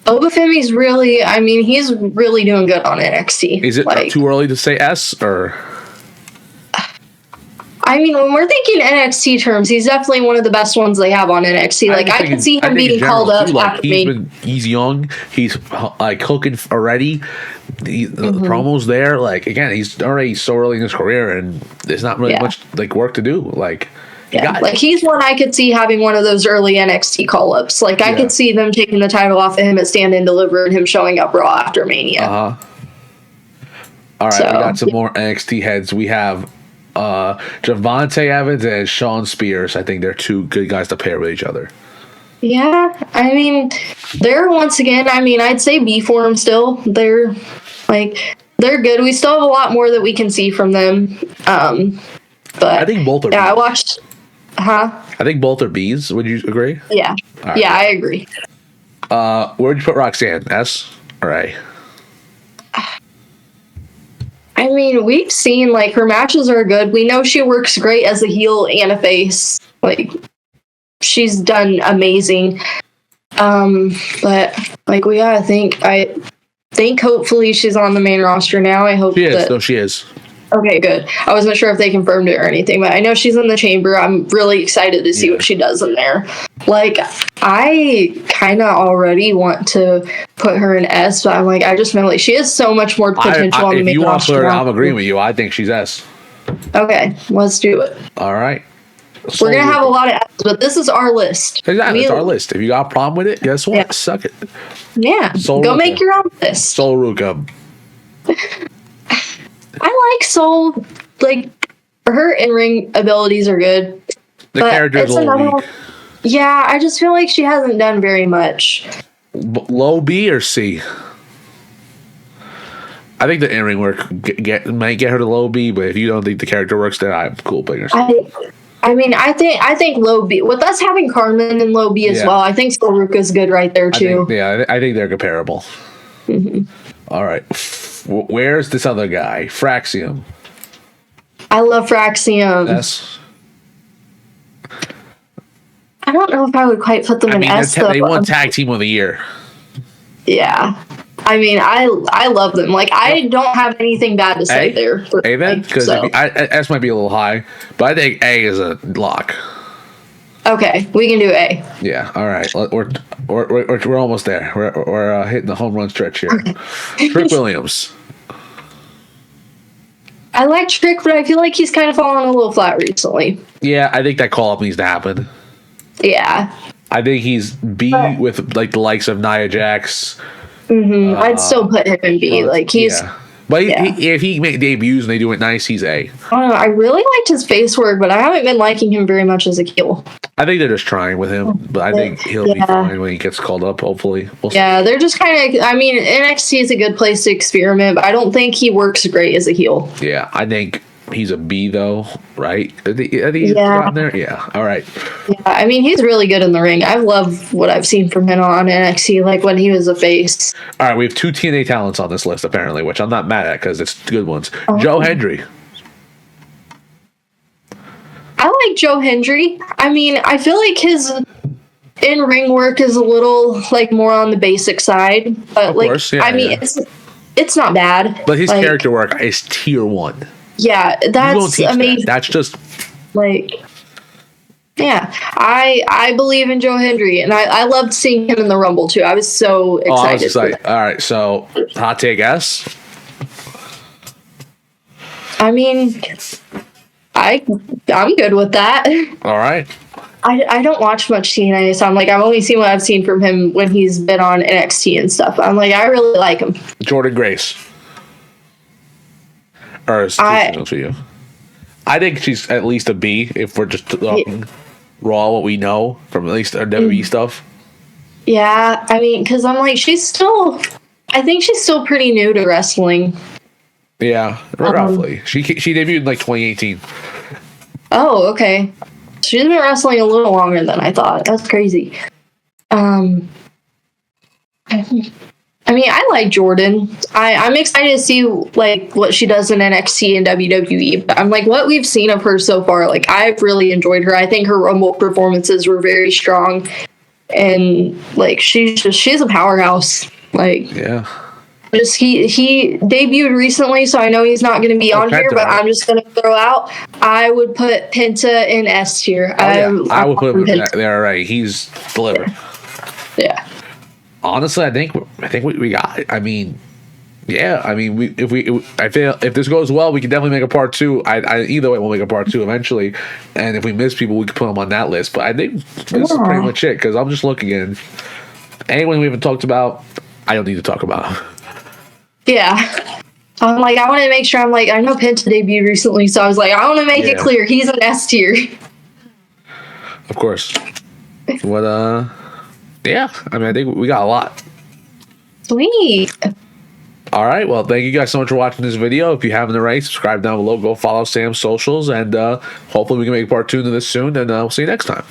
Obafemi's really, I mean, he's really doing good on NXT. Is it too early to say S or? I mean, when we're thinking NXT terms, he's definitely one of the best ones they have on NXT. Like, I can see him being called up. He's young. He's like cooking already. The promos there. Like again, he's already so early in his career, and there's not really much like work to do. Like, like he's one I could see having one of those early NXT call ups. Like, I could see them taking the title off of him at Stand and Deliver, and him showing up Raw after Mania. All right, we got some more NXT heads. We have Javante Evans and Sean Spears. I think they're two good guys to pair with each other. Yeah, I mean, they're once again, I mean, I'd say B for them still. They're good. We still have a lot more that we can see from them. But I think both are Bs. I watched. I think both are Bs. Would you agree? Yeah. Right. Yeah, I agree. Where'd you put Roxanne? S or A? I mean, we've seen, like, her matches are good. We know she works great as a heel and a face. Like, she's done amazing. But, like, we gotta think. I think hopefully she's on the main roster now. I hope she is. No, she is. Okay, good. I wasn't sure if they confirmed it or anything, but I know she's in the chamber. I'm really excited to see what she does in there. Like, I kind of already want to put her in S, but I'm like, I just feel like she has so much more potential on the main roster. If you want to put her, I'm agreeing with you. I think she's S. Okay, let's do it. All right. We're going to have a lot of but this is our list. Exactly, it's our list. If you got a problem with it, guess what? Yeah. Suck it. Yeah, Sol go Ruka. make your own list. Sol Ruka. I like Sol. Like, her in-ring abilities are good. The but character's it's a little another weak. one. Yeah, I just feel like she hasn't done very much. Low B or C? I think the in-ring work might get her to low B, but if you don't think the character works, then I'm cool picking her. I mean, I think low B. With us having Carmen and low B as well, I think Sol Ruka's good right there too. I think they're comparable. Mm-hmm. All right, where's this other guy, Fraxium? I love Fraxium. S. I don't know if I would quite put them in S. They won Tag Team of the Year. Yeah. I mean, I love them. Like, I don't have anything bad to say there. A then? Because S might be a little high, but I think A is a lock. Okay, we can do A. Yeah, all right. We're almost there. We're hitting the home run stretch here. Trick Williams. I like Trick, but I feel like he's kind of fallen a little flat recently. Yeah, I think that call up needs to happen. Yeah. I think he's B with like the likes of Nia Jax. I'd still put him in B. Like, he's. Yeah. But if he make debuts and they do it nice, he's A. I don't know. I really liked his face work, but I haven't been liking him very much as a heel. I think they're just trying with him, but I think he'll be fine when he gets called up, hopefully. We'll see. They're just kind of. I mean, NXT is a good place to experiment, but I don't think he works great as a heel. Yeah, I think he's a B, though, right? I think he's gotten there. Yeah, all right. Yeah, I mean, he's really good in the ring. I love what I've seen from him on NXT, like when he was a face. All right, we have 2 TNA talents on this list, apparently, which I'm not mad at because it's good ones. Joe Hendry. I like Joe Hendry. I mean, I feel like his in-ring work is a little like more on the basic side, but Of course, I mean, it's not bad. But his character work is tier 1. Yeah, that's amazing. That's just like, yeah, I believe in Joe Hendry, and I loved seeing him in the Rumble too. I was so excited. All right, so hot take S. I mean, I'm good with that. All right. I don't watch much TNA, so I'm like, I've only seen what I've seen from him when he's been on NXT and stuff. I'm like, I really like him. Jordan Grace. Or is it for you? I think she's at least a B if we're just talking raw what we know from at least our WWE stuff. Yeah, I mean, because I'm like, I think she's still pretty new to wrestling. Yeah, roughly. She debuted in like 2018. Oh, okay. She's been wrestling a little longer than I thought. That's crazy. I mean, I like Jordan. I'm excited to see like what she does in NXT and WWE. But I'm like, what we've seen of her so far, like I've really enjoyed her. I think her Rumble performances were very strong, and like she's a powerhouse. Like he debuted recently, so I know he's not going to be on here. But I'm just going to throw out. I would put Penta in S tier. I would put him there. Right, he's delivered. Yeah. Honestly, I think we got it. I mean, yeah. I mean, I feel if this goes well, we can definitely make a part 2. Either way, we'll make a part 2 eventually. And if we miss people, we can put them on that list. But I think this is pretty much it because I'm just looking in. Anyone we haven't talked about, I don't need to talk about. Yeah. I'm like, I want to make sure. I'm like, I know Penta debuted recently, so I was like, I want to make it clear he's an S tier. Of course. What? Yeah, I mean, I think we got a lot. Sweet. All right, well, thank you guys so much for watching this video. If you haven't already, subscribe down below. Go follow Sam's socials, and hopefully we can make part 2 of this soon, and we'll see you next time.